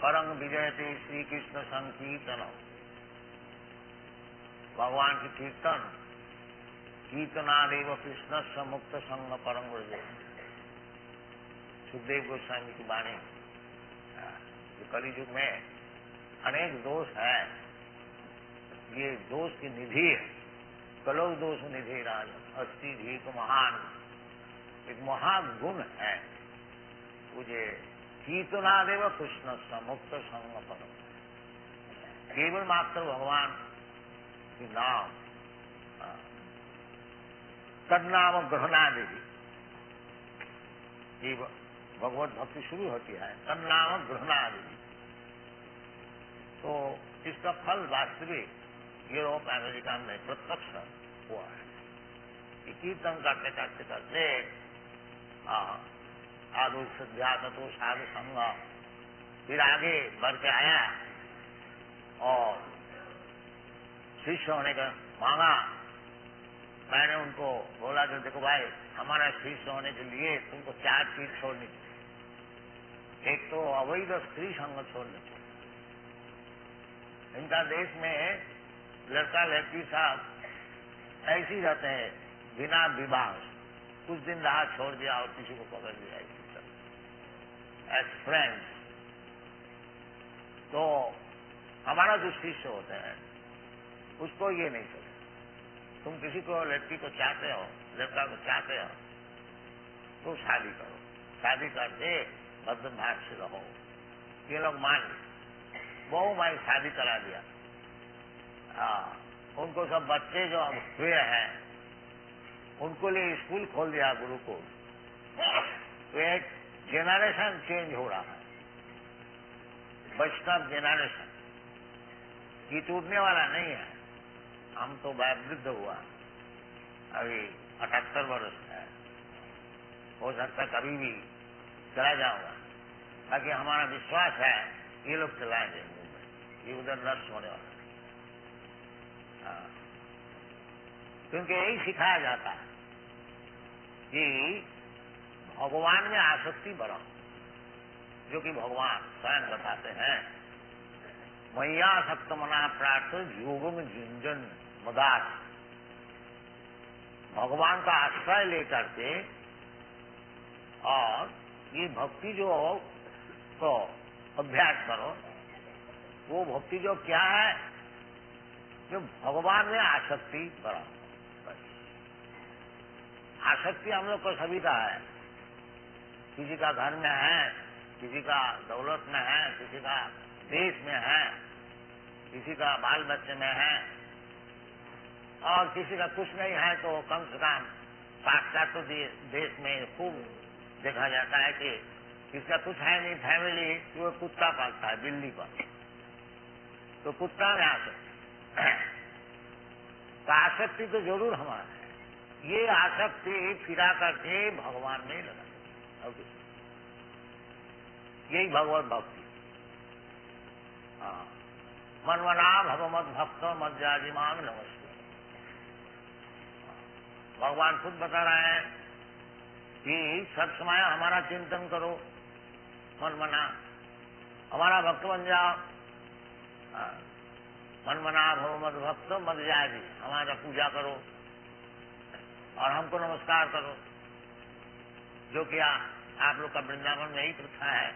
परंग विजयते श्री कृष्ण संकीर्तनम, भगवान की कीर्तन, कीर्तनादेव कृष्ण मुक्त संग परंग विजय। सुखदेव गोस्वामी की वाणी। कलियुग में अनेक दोष है, ये दोष की निधि है। कलो दोष निधि राज अस्थि धी तो महान, एक महागुण है मुझे कीर्तनादेव कृष्ण मुक्त संग परम। केवल मात्र भगवान की नाम, तन्नाम ग्रहणादि, ये भगवत भक्ति शुरू होती है तन्नाम ग्रहणादि। तो इसका फल वास्तविक यूरोप अमेरिका में प्रत्यक्ष हुआ है कि कीर्तन करते करते करते साधु श्रद्धा तत्व साधु संग, फिर आगे बढ़ के आया और शिष्य होने का मांगा। मैंने उनको बोला कि देखो भाई, हमारा शिष्य होने के लिए तुमको 4 चीज छोड़नी चाहिए। एक तो अवैध स्त्री संग छोड़नी चाहिए। इनका देश में लड़का लड़की साहब ऐसे ही रहते हैं बिना विवाह, कुछ दिन रहा छोड़ दिया और किसी को पकड़ लिया, इसी तरह एज फ्रेंड्स। तो हमारा जो शिष्य होते हैं उसको ये नहीं चले। तुम किसी को, लड़की को चाहते हो, लड़का को चाहते हो तो शादी करो, शादी करके भद्र भाव से रहो। ये लोग मान ली, बहु भाई शादी करा दिया। उनको सब बच्चे जो अब हुए हैं उनको लिए स्कूल खोल दिया, गुरुकुल। तो एक जेनरेशन चेंज हो रहा है, वैष्णव जेनरेशन। ये टूटने वाला नहीं है। हम तो वृद्ध हुआ, अभी 78 वर्ष है, हो सकता कभी भी चला जाऊंगा। बाकी हमारा विश्वास है ये लोग चलाएंगे मुंबई, ये उधर नष्ट होने वाला है। क्योंकि यही सिखाया जाता है कि भगवान में आसक्ति बढ़ाओ, जो कि भगवान स्वयं बताते हैं, मैया सक्त मना प्रार्थ योगम झुंझन मदास। भगवान का आश्रय लेकर के और ये भक्ति जो तो अभ्यास करो, वो भक्ति जो क्या है, जो भगवान में आसक्ति बढ़ाओ। आसक्ति हम लोग को सभी का है, किसी का घर में है, किसी का दौलत में है, किसी का देश में है, किसी का बाल बच्चे में है, और किसी का कुछ नहीं है तो कम से कम पाश्चात्य देश में खूब देखा जाता है कि किसका कुछ है नहीं फैमिली, वो कुत्ता पालता है, बिल्ली पर, तो कुत्ता में आसक्ति। तो आसक्ति तो जरूर हमारा है। ये आसक्ति फिरा करके भगवान में लगा, यही भगवत भक्ति। मनमना भगवत भक्त मज्जाजिमान नमस्ते। भगवान खुद बता रहे हैं कि सब समय हमारा चिंतन करो, मनमना हमारा भक्त बन जाओ। मनमना भगवत भक्त मज्जाजी, हमारा पूजा करो और हमको नमस्कार करो, जो कि आप लोग का वृंदावन में यही प्रथा है।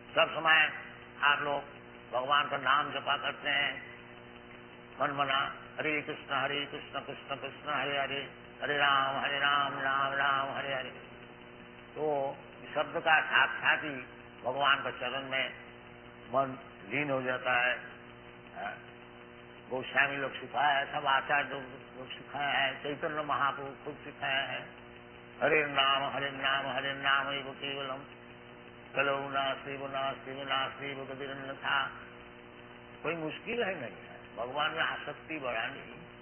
सब समय आप लोग भगवान का नाम जपा करते हैं, मन मना हरे कृष्ण कृष्ण कृष्ण हरे हरे, हरे राम राम राम हरे हरे। तो शब्द का साक्षात ही भगवान का चरण में मन लीन हो जाता है। गोस्वामी लोग सिखाया है, सब आचार्य लोग सिखाया है, चैतन्य महाप्रभु खुद सिखाया है, हरे नाम हरे नाम हरे नाम एव केवलम कलो नास्ति नास्ति था। कोई मुश्किल है नहीं है, भगवान में आसक्ति बढ़ानी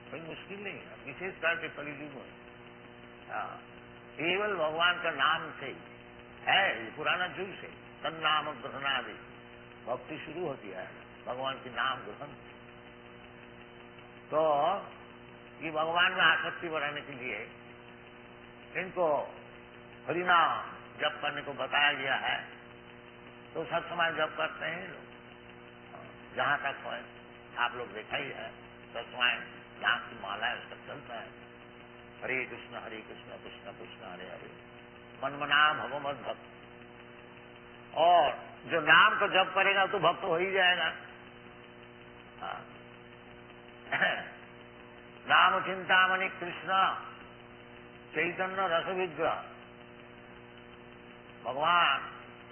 कोई मुश्किल नहीं है, विशेष करके कलियुग में। केवल भगवान का नाम से है, पुराना युग से तन्नाम ग्रहणादि भक्ति शुरू होती है, भगवान के नाम ग्रहण। तो ये भगवान में आसक्ति बढ़ाने के लिए इनको हरिनाम जप करने को बताया गया है। तो सब समय जप करते हैं लोग, जहां तक है आप लोग देखा ही है, सब समय नाम की माला है, उसका चलता है, हरे कृष्ण कृष्ण कृष्ण हरे हरे, मनमना भगवत भक्त। और जो नाम को जप करेगा तो भक्त हो ही जाएगा। नाम चिंतामणि कृष्ण चैतन्य रस विग्रह। भगवान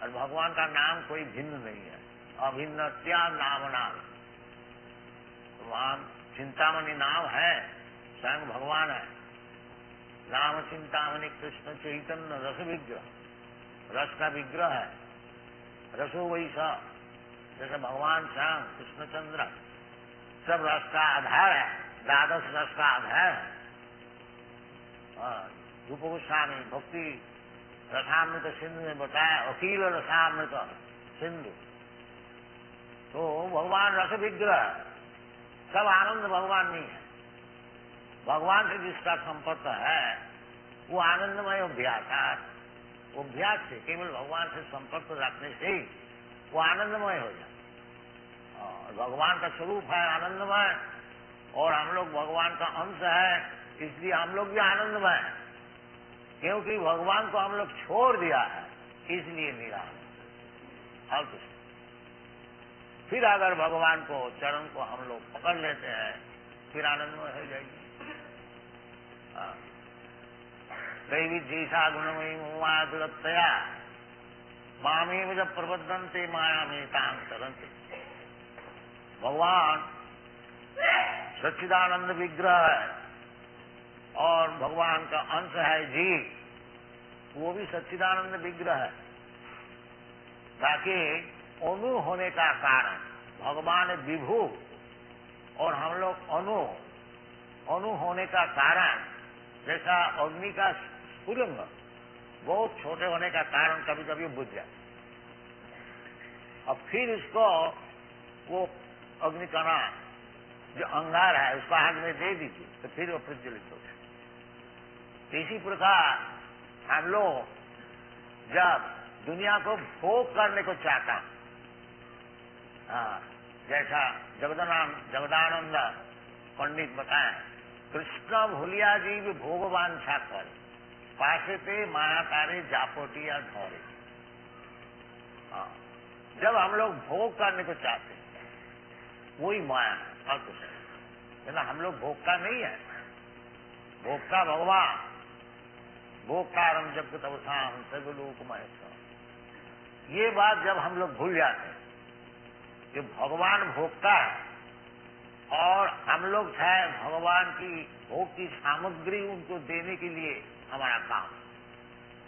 और भगवान का नाम कोई भिन्न नहीं है, अभिन्न क्या नाम नाम। भगवान चिंतामणि नाम है, स्वयं भगवान है। नाम चिंतामणि कृष्ण चैतन्य रस विग्रह, रस का विग्रह है। रसो वैसा, जैसे भगवान श्याम कृष्णचंद्र सब रस का आधार है, द्वादश रस का आधार है। रूप गोस्वामी भक्ति रसामृत सिंधु में बताया, अखिल रसामृत सिंधु। तो भगवान रस विग्रह, सब आनंद भगवान नहीं है। भगवान से जिसका संपर्क है वो आनंदमय अभ्यास, वो अभ्यास से केवल भगवान से संपर्क रखने से ही वो आनंदमय हो जाए। और भगवान का स्वरूप है आनंदमय, और हम लोग भगवान का अंश है, इसलिए हम लोग भी आनंदमय हैं। क्योंकि भगवान को हम लोग छोड़ दिया है, इसलिए निरानंद। और कुछ फिर अगर भगवान को चरण को हम लोग पकड़ लेते हैं, फिर आनंदमय हो जाएगी। दैवी जैसा गुणमयी मुआ दुरतया मामेव जब प्रबद्धन्ते माया में तांग तरंते। भगवान सच्चिदानंद विग्रह है और भगवान का अंश है जीव, वो भी सच्चिदानंद विग्रह है। ताकि अणु होने का कारण भगवान विभु और हम लोग अणु होने का कारण, जैसा अग्नि का स्फुलिंग बहुत छोटे होने का कारण कभी कभी बुझ जाए, अब फिर इसको वो अग्नि कणा जो अंगार है उसको आग में दे दीजिए तो फिर वो प्रज्वलित हो जाए। इसी प्रकार हम लोग जब दुनिया को भोग करने को चाहता, जैसा जगदानंद पंडित बताए, कृष्ण भूलिया जी भी भोगवान छाकर पासे पे माया तारे जापोटिया धौरे। जब हम लोग भोग करने को चाहते वही माया है और कुछ है ना। हम लोग भोग का नहीं है, भोग का भगवान, भोग कारम जब तवसाम सर्वलोक महेश्वर। ये बात जब हम लोग भूल जाते हैं कि भगवान भोगता है और हम लोग चाहे भगवान की भोग की सामग्री उनको देने के लिए हमारा काम,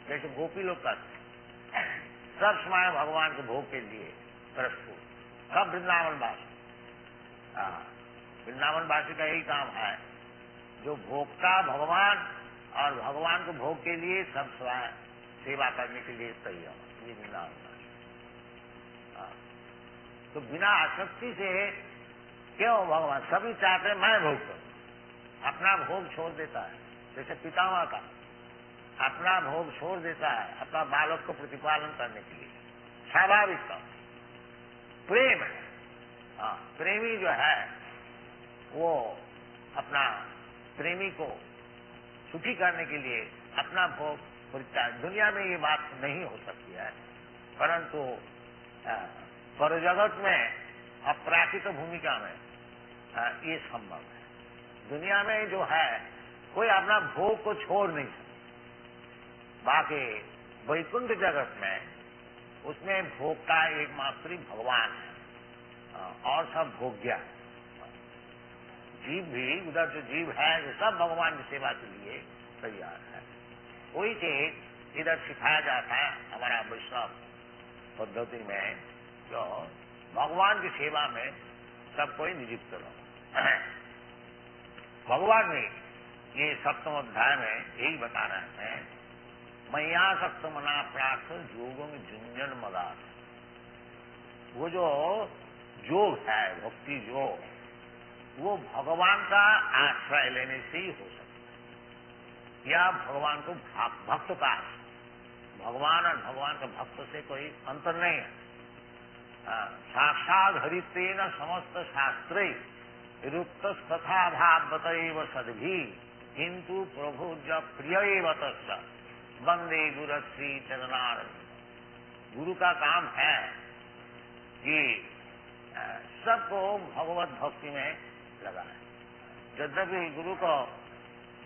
जैसे गोपी लोग करते हैं, सब समय भगवान के भोग के लिए प्रस्तुत, सब वृंदावनवासी। वृंदावनवासी का यही काम है, जो भोगता भगवान और भगवान को भोग के लिए सब समय सेवा करने के लिए तैयार, ये वृंदावनवासी। तो बिना आसक्ति से क्यों भगवान सभी चाहते मैं भोग करूं, अपना भोग छोड़ देता है। जैसे पितामह का अपना भोग छोड़ देता है अपना बालक को प्रतिपालन करने के लिए, स्वाभाविक का प्रेम है। प्रेमी जो है वो अपना प्रेमी को सुखी करने के लिए अपना भोग परित्याग। दुनिया में ये बात नहीं हो सकती है, परंतु पर जगत में अपराकृत भूमिका में ये संभव है। दुनिया में जो है कोई अपना भोग को छोड़ नहीं सकता। बाकी वैकुंठ जगत में उसमें भोग का एकमात्र भगवान है और सब भोग्य। जीव भी उधर जो जीव है वो सब भगवान की सेवा के लिए तैयार है। वही चीज इधर सिखाया जाता है हमारा वैष्णव पद्धति में, जो भगवान की सेवा में सब कोई नियुक्त करो। भगवान ने ये 7वें अध्याय में यही बता रहे हैं, मैया सक्त मना प्रार्थ योगों में झुंझन मदार। वो जो योग है, भक्ति योग, वो भगवान का आश्रय लेने से ही हो सकता है, या भगवान को भक्त का, भगवान और भगवान का भक्त से कोई अंतर नहीं है। साक्षात हरितेन समस्त शास्त्रे रुक्त तथा भावतैव सद्भी किंतु प्रभु जब प्रिय तस् वंदे गुरु श्री चरणारविंद। गुरु का काम है कि सबको भगवत भक्ति में लगाए। यद्यपि गुरु को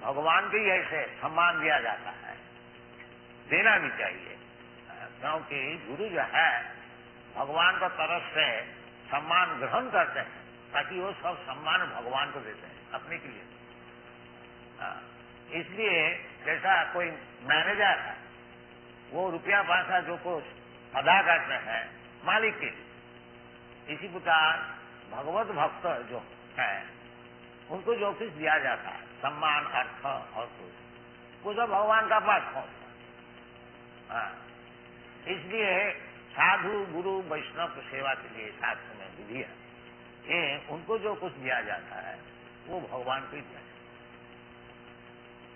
भगवान के ऐसे सम्मान दिया जाता है, देना भी चाहिए, क्योंकि गुरु जो है भगवान का तरफ से सम्मान ग्रहण करते हैं, ताकि वो सब सम्मान भगवान को देते हैं अपने के लिए। इसलिए जैसा कोई मैनेजर है वो रुपया पैसा जो कुछ अदा करते हैं मालिक के लिए, इसी प्रकार भगवत भक्त जो है उनको जो कुछ दिया जाता है सम्मान अर्थ और कुछ, वो सब भगवान का पास पहुंचता है। इसलिए साधु गुरु वैष्णव की सेवा के लिए शास्त्र में विधि है, ये उनको जो कुछ दिया जाता है वो भगवान को ही दिया जाता है।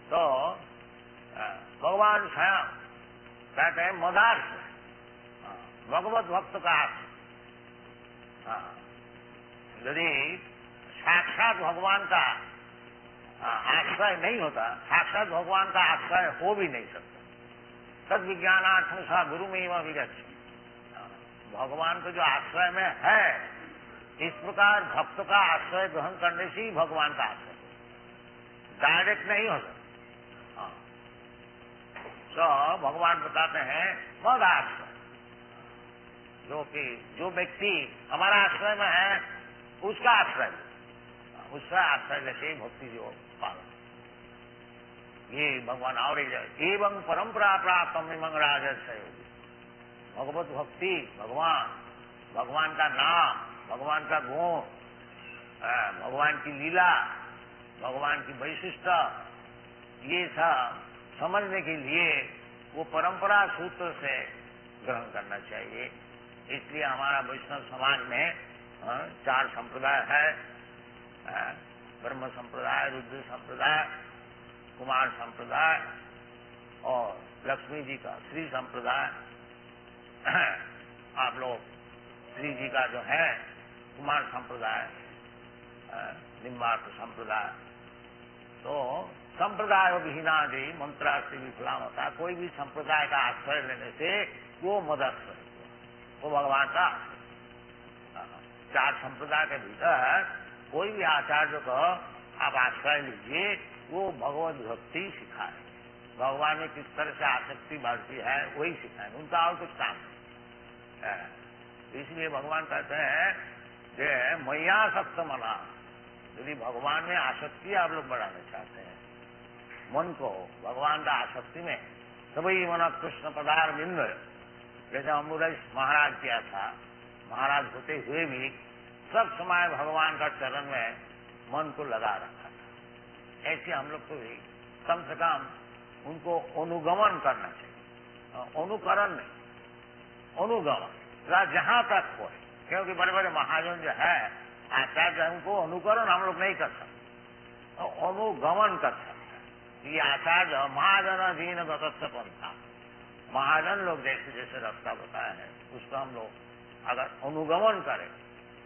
तो भगवान स्वयं कहते हैं मदार्थ, भगवत भक्त का यदि साक्षात भगवान का आश्रय नहीं होता, साक्षात भगवान का आश्रय हो भी नहीं सकता। तद विज्ञानार्थम सा गुरु में एवं विगच्छ, भगवान को जो आश्रय में है, इस प्रकार भक्त का आश्रय ग्रहण करने से ही भगवान का आश्रय डायरेक्ट नहीं हो सकता। तो भगवान बताते हैं मद आश्रय, जो व्यक्ति हमारा आश्रय में है उसका आश्रय, उसका आश्रय लेके भक्ति जो पालन, ये भगवान और एवं परंपरा प्राप्त राजर्षय, भगवत भक्ति, भगवान का नाम, भगवान का गुण, भगवान की लीला, भगवान की वैशिष्ट, ये सब समझने के लिए वो परंपरा सूत्र से ग्रहण करना चाहिए। इसलिए हमारा वैष्णव समाज में 4 संप्रदाय है, ब्रह्म संप्रदाय, रुद्र संप्रदाय, कुमार संप्रदाय और लक्ष्मी जी का श्री संप्रदाय। आप लोग श्री जी का जो है कुमार संप्रदाय, निम्बार्क संप्रदाय। तो संप्रदाय विहीनादि मंत्रास्ति विफलाम होता है। कोई भी संप्रदाय का आश्रय लेने से वो मदद, वो भगवान का 4 संप्रदाय के भीतर कोई भी आचार्य को आप आश्रय लीजिए, वो भगवत भक्ति सिखाए, भगवान में किस तरह से आसक्ति बढ़ती है वही सिखाए, उनका और कुछ काम नहीं। इसलिए भगवान कहते हैं कि मैयासक्त मना, यदि भगवान में आसक्ति आप लोग बढ़ाना चाहते हैं, मन को भगवान का आसक्ति में, सभी मन कृष्ण पदार्थ बिंद, जैसे अम्बुरेश महाराज किया था, महाराज होते हुए भी सब समय भगवान का चरण में मन को लगा रखा था। ऐसे हम लोग को भी कम से कम उनको अनुगमन करना चाहिए, अनुकरण नहीं, अनुगमन जहां तक हो। क्योंकि बड़े बड़े महाजन जो है आचार्य, उनको अनुकरण हम लोग नहीं कर सकते, तो अनुगमन कर सकते। ये आचार्य महाजन अधीन गतस्थ पंथा, महाजन लोग जैसे जैसे रास्ता बताया है उसका हम लोग अगर अनुगमन करें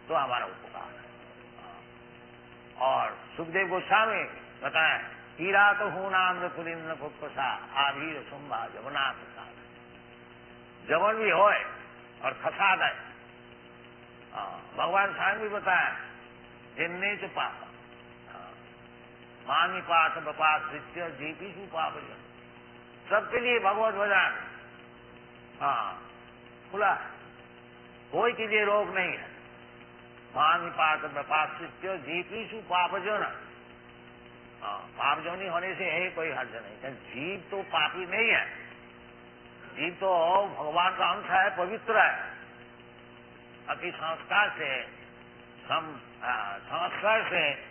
तो हमारा उपकार है। और सुखदेव गोस्वामी बताए, हीरा तो हूं नाम पुलिंद्र पुष्पसा आभीर सुम्भा जमुना प्रसाद, जवन भी होए और खसाद है। भगवान स्वामी भी बताया, जिन्ने च पाप मानी पाठ बपास नित्य जीपी सु पाप जन, सबके लिए भगवत भजन खुला है, कोई के लिए रोग नहीं है। मानी पाठ बपास नित्य जीपी सु पाप जन, पाप जोनी होने से है कोई हर्ज नहीं, जीव तो पापी नहीं है, जीव तो भगवान का अंश है, पवित्र है। अति संस्कार से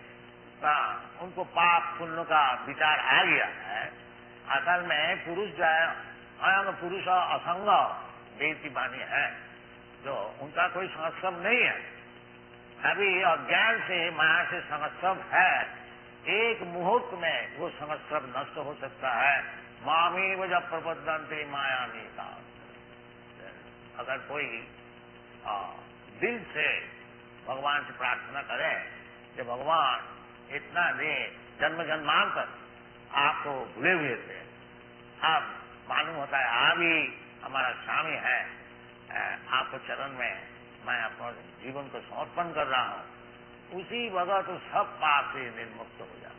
उनको पाप पुण्य का विचार आ गया है। असल में पुरुष जो है अयंग पुरुष असंग देवती वाणी है, जो उनका कोई संस्कृत नहीं है, अभी अज्ञान से माया से संस्कृत है, एक मुहूर्त में वो संस्कृत नष्ट हो सकता है। मामेव जब प्रबद्धन्ते माया नेता, अगर कोई दिल से भगवान से प्रार्थना करे कि भगवान इतना दे, जन्म जन्मांतर आपको भूले हुए थे, अब मालूम होता है आप ही हमारा स्वामी है, आपको चरण में मैं अपना जीवन को समर्पण कर रहा हूं, उसी वक्त तो सब पाप से निर्मुक्त हो जाए।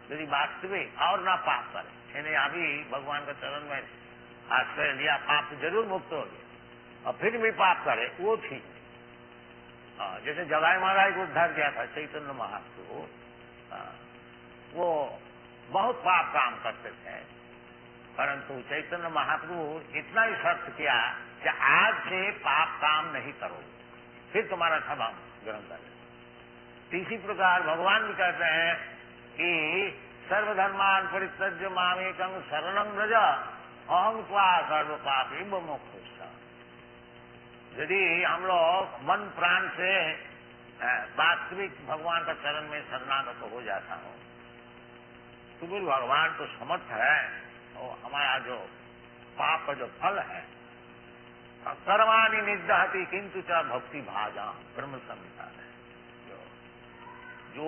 यदि वास्तविक और ना पाप करे, यानी अभी भगवान के चरण में आश्रय लिया, पाप से जरूर मुक्त हो गया, और फिर भी पाप करे वो ठीक। जैसे जगाई महाराज को उद्धार किया था चैतन्य महाप्रभु, वो बहुत पाप काम करते थे, परंतु चैतन्य महाप्रभु इतना ही शर्त किया कि आज से पाप काम नहीं करोगे, फिर तुम्हारा सब हम ग्रहण करें। इसी प्रकार भगवान भी कहते हैं कि सर्वधर्मान परित्यज्य मामेकं शरणं व्रज अहं त्वा सर्व पापी मोक्षयिष्यामि। यदि हम लोग मन प्राण से वास्तविक भगवान का चरण में शरणागत हो जाता हो तो फिर भगवान तो समर्थ है, और हमारा जो पाप का जो फल है, कर्माणि निदहति किंतु च भक्ति भाजा, ब्रह्म संहिता है, जो जो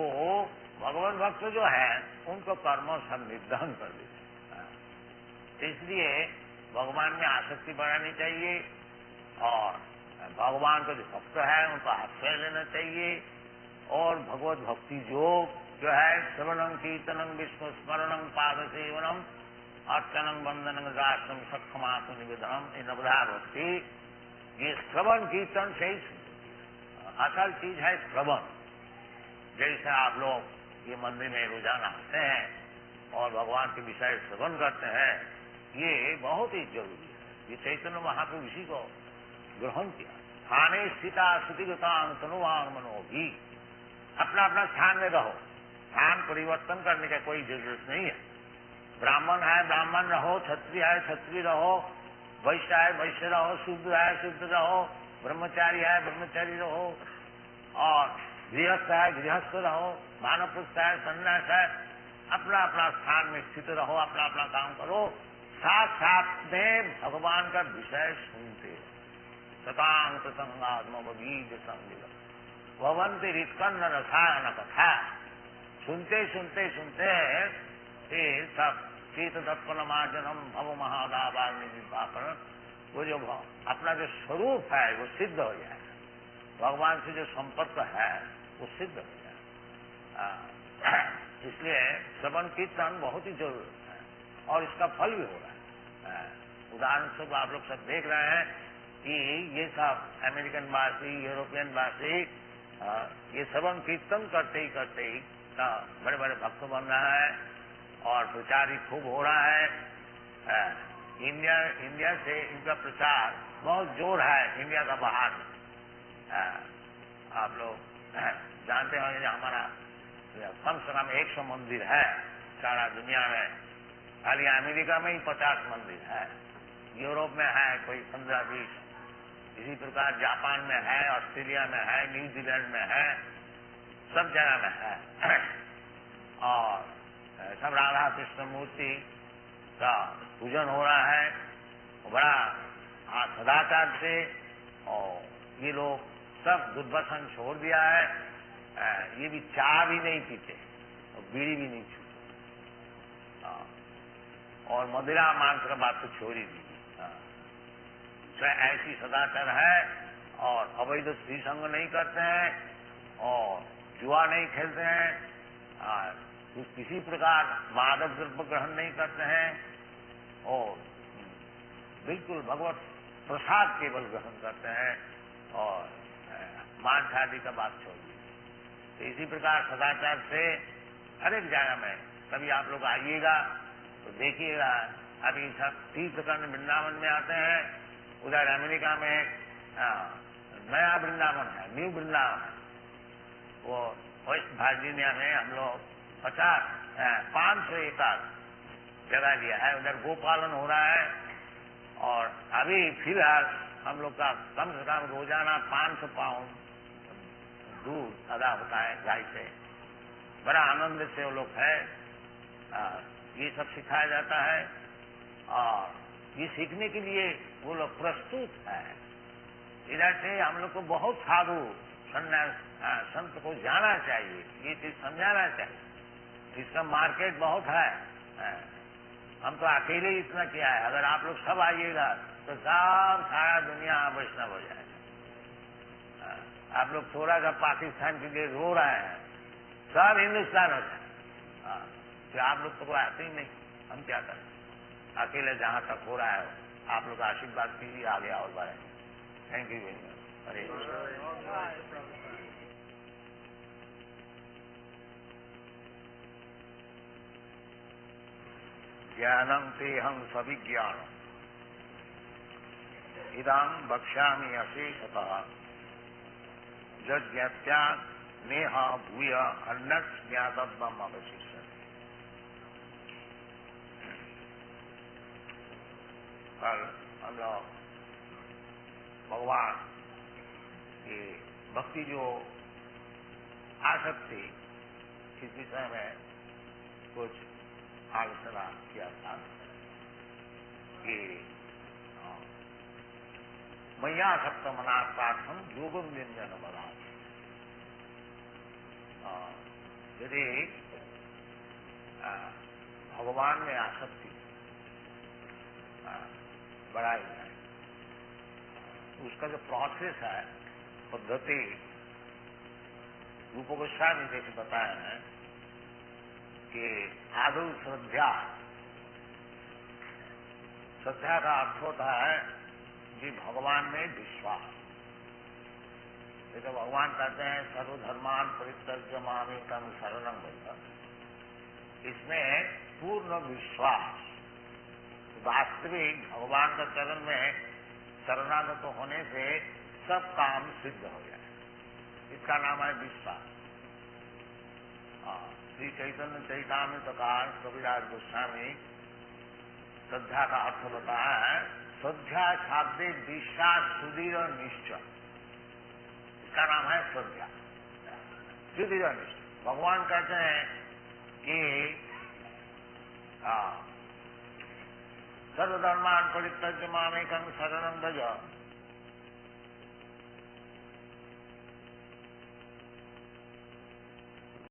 भगवान भक्त जो है उनको कर्मों से निर्धारण कर देते। इसलिए भगवान में आसक्ति बढ़ानी चाहिए और भगवान का जो भक्त है उनको आश्रय लेना चाहिए और भगवत भक्ति योग जो है श्रवणम कीर्तनम विष्णु स्मरणम पाद सेवनम अर्चनम वंदनम दासम सक्षमात्म निवेदनम ये नवधा भक्ति, ये श्रवण कीर्तन से ही असल चीज है श्रवण। जैसे आप लोग ये मंदिर में रोजाना आते हैं और भगवान के विषय श्रवण करते हैं, ये बहुत ही जरूरी है। ये चैतन्य महाप्रभु इसी को ग्रहण किया। स्थाने स्थिता श्रुतिगतान तनुवान मनोगी, अपना अपना स्थान में रहो, स्थान परिवर्तन करने का कोई जरूरत नहीं है। ब्राह्मण है ब्राह्मण रहो, क्षत्रिय है क्षत्रिय रहो, वैश्य है वैश्य रहो, शूद्र है शूद्र रहो, ब्रह्मचारी है ब्रह्मचारी रहो और गृहस्थ है गृहस्थ रहो, वानप्रस्थ है सन्यास है, अपना अपना स्थान में स्थित रहो, अपना अपना काम करो, साथ साथ में भगवान का विषय सुनते रहो। सतांत संगात्मगीत संगीत भवंती रित्कन्न रसायन कथा, सुनते सुनते सुनते फिर सब शीत दत्पन मार्जनम भव महादाबार निपाकरण, वो जो अपना जो स्वरूप है वो सिद्ध हो जाए, भगवान से जो संपर्क है वो सिद्ध हो जाए। इसलिए श्रवण कीर्तन बहुत ही जरूरी है और इसका फल भी हो रहा है। उदाहरण स्वरूप आप लोग सब देख रहे हैं कि ये सब अमेरिकन वासी यूरोपियन वासी ये श्रवण कीर्तन करते ही बड़े बड़े भक्त बन रहा है और प्रचार ही खूब हो रहा है। इंडिया से इनका प्रचार बहुत जोर है, इंडिया का बाहर। आप लोग जानते होंगे हमारा कम से कम 100 मंदिर है सारा दुनिया में, खाली अमेरिका में ही 50 मंदिर है, यूरोप में है कोई 15-20, इसी प्रकार जापान में है, ऑस्ट्रेलिया में है, न्यूजीलैंड में है, सब जगह में है। और सब राधा कृष्ण मूर्ति का पूजन हो रहा है बड़ा सदाचार से, और ये लोग सब दुर्व्यसन छोड़ दिया है। ये भी चाय भी नहीं पीते और बीड़ी भी नहीं छूते और मदिरा मांस का बात तो छोड़ ही दी। तो ऐसी सदाचार है और अवैध स्त्री संग नहीं करते हैं और जुआ नहीं खेलते हैं, किसी प्रकार मादक द्रव्य ग्रहण नहीं करते हैं और बिल्कुल भगवत प्रसाद केवल ग्रहण करते हैं और मांस आदि का बात छोड़ दी। तो इसी प्रकार सदाचार से हर एक जगह में कभी आप लोग आइएगा तो देखिएगा। अभी सब तीर्थकंड वृंदावन में आते हैं, उधर अमेरिका में नया वृंदावन है, न्यू वृंदावन है, वो वेस्ट वर्जीनिया में हम लोग 500 एकड़ जगह लिया है, उधर गोपालन हो रहा है और अभी फिलहाल हम लोग का कम से कम रोजाना 500 पाउंड दूध अदा होता है गाय से। बड़ा आनंद से वो लोग है, ये सब सिखाया जाता है और ये सीखने के लिए वो लोग प्रस्तुत है। इधर से हम लोग को बहुत साधु संत को जाना चाहिए, ये चीज समझाना चाहिए। इसका मार्केट बहुत है, हम तो अकेले ही इतना किया है। अगर आप लोग सब आइएगा तो सब सारा दुनिया वैष्णव हो जाएगा। आप लोग थोड़ा सा पाकिस्तान के लिए रो रहे हैं, सब हिंदुस्तान हो जाए। तो आप लोग तो आते ही नहीं, हम क्या करें? अकेले जहां तक हो रहा है आप लोग आशीर्वाद कीजिए, आगे और बढ़े। Thank you very much. हरे ज्ञानम तेहं सविज्ञानम इदं वक्ष्यामि अशेषतः यज्ञत्या नेह भूय अन्यत् ज्ञातव्यम् अवशिष्यते। कल हम लोग भगवान की भक्ति जो आसक्ति इस विषय में कुछ आलोचना किया था कि मैया सप्तमनाथार्थम योगम व्यंजन बना। यदि भगवान में आसक्ति बढ़ाई जाए, उसका जो प्रोसेस है, पद्धति, रूप गोस्वामी जैसे बताए हैं कि आदौ श्रद्धा का अर्थ होता है कि भगवान में विश्वास। जैसे भगवान कहते हैं सर्वधर्मान परित्यज्य मामेकं शरणं व्रज, इसमें पूर्ण विश्वास, वास्तविक भगवान का चरण में शरणागत होने से सब काम सिद्ध हो जाए, इसका नाम है विश्वास। श्री चैतन्य चैतामृत का कविराज गोस्वामी श्रद्धा का अर्थ बताया है, श्रद्धा शाब्दिक विश्वास सुदृढ़ निश्चय, इसका नाम है श्रद्धा, सुदृढ़ निश्चय। भगवान कहते हैं कि सर्वधर्मान परित्यज्य मामेकं शरणं व्रज,